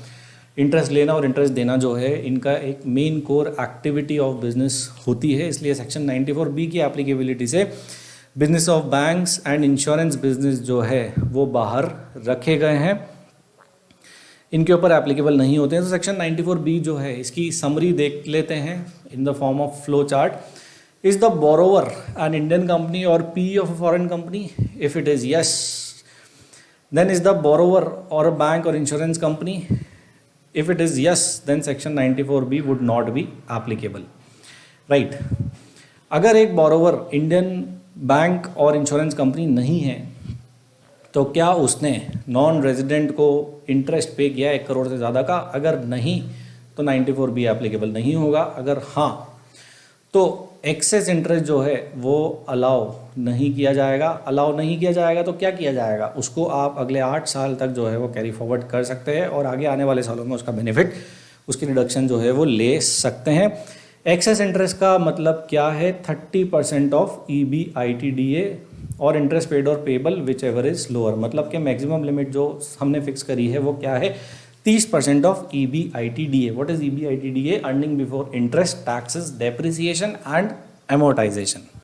S1: इंटरेस्ट लेना और इंटरेस्ट देना जो है इनका एक main core activity of business होती है। इसलिए सेक्शन 94B की एप्लीकेबिलिटी से business of banks and insurance business जो है वो बाहर रखे गए हैं, इनके ऊपर एप्लीकेबल नहीं होते हैं। तो सेक्शन 94B जो है इसकी समरी देख लेते हैं in the form of flow chart. Is the borrower an Indian company or P of a foreign company? If it is yes, then is the borrower or a bank or insurance company? If it is yes, then section 94B would not be applicable, right? अगर एक borrower Indian bank or insurance company नहीं है तो क्या उसने non resident को interest pay किया 1 करोड़ से ज़्यादा का? अगर नहीं तो 94B एप्लीकेबल नहीं होगा। अगर हाँ तो एक्सेस इंटरेस्ट जो है वो अलाउ नहीं किया जाएगा। अलाउ नहीं किया जाएगा तो क्या किया जाएगा? उसको आप अगले 8 साल तक जो है वो कैरी फॉरवर्ड कर सकते हैं और आगे आने वाले सालों में उसका बेनिफिट, उसकी रिडक्शन जो है वो ले सकते हैं। एक्सेस इंटरेस्ट का मतलब क्या है? 30% ऑफ EBITDA और इंटरेस्ट पेड और payable which ever is lower, मतलब कि मैक्सिमम लिमिट जो हमने फिक्स करी है वो क्या है? 30% of EBITDA. What is EBITDA? Earning before interest, taxes, depreciation and amortization.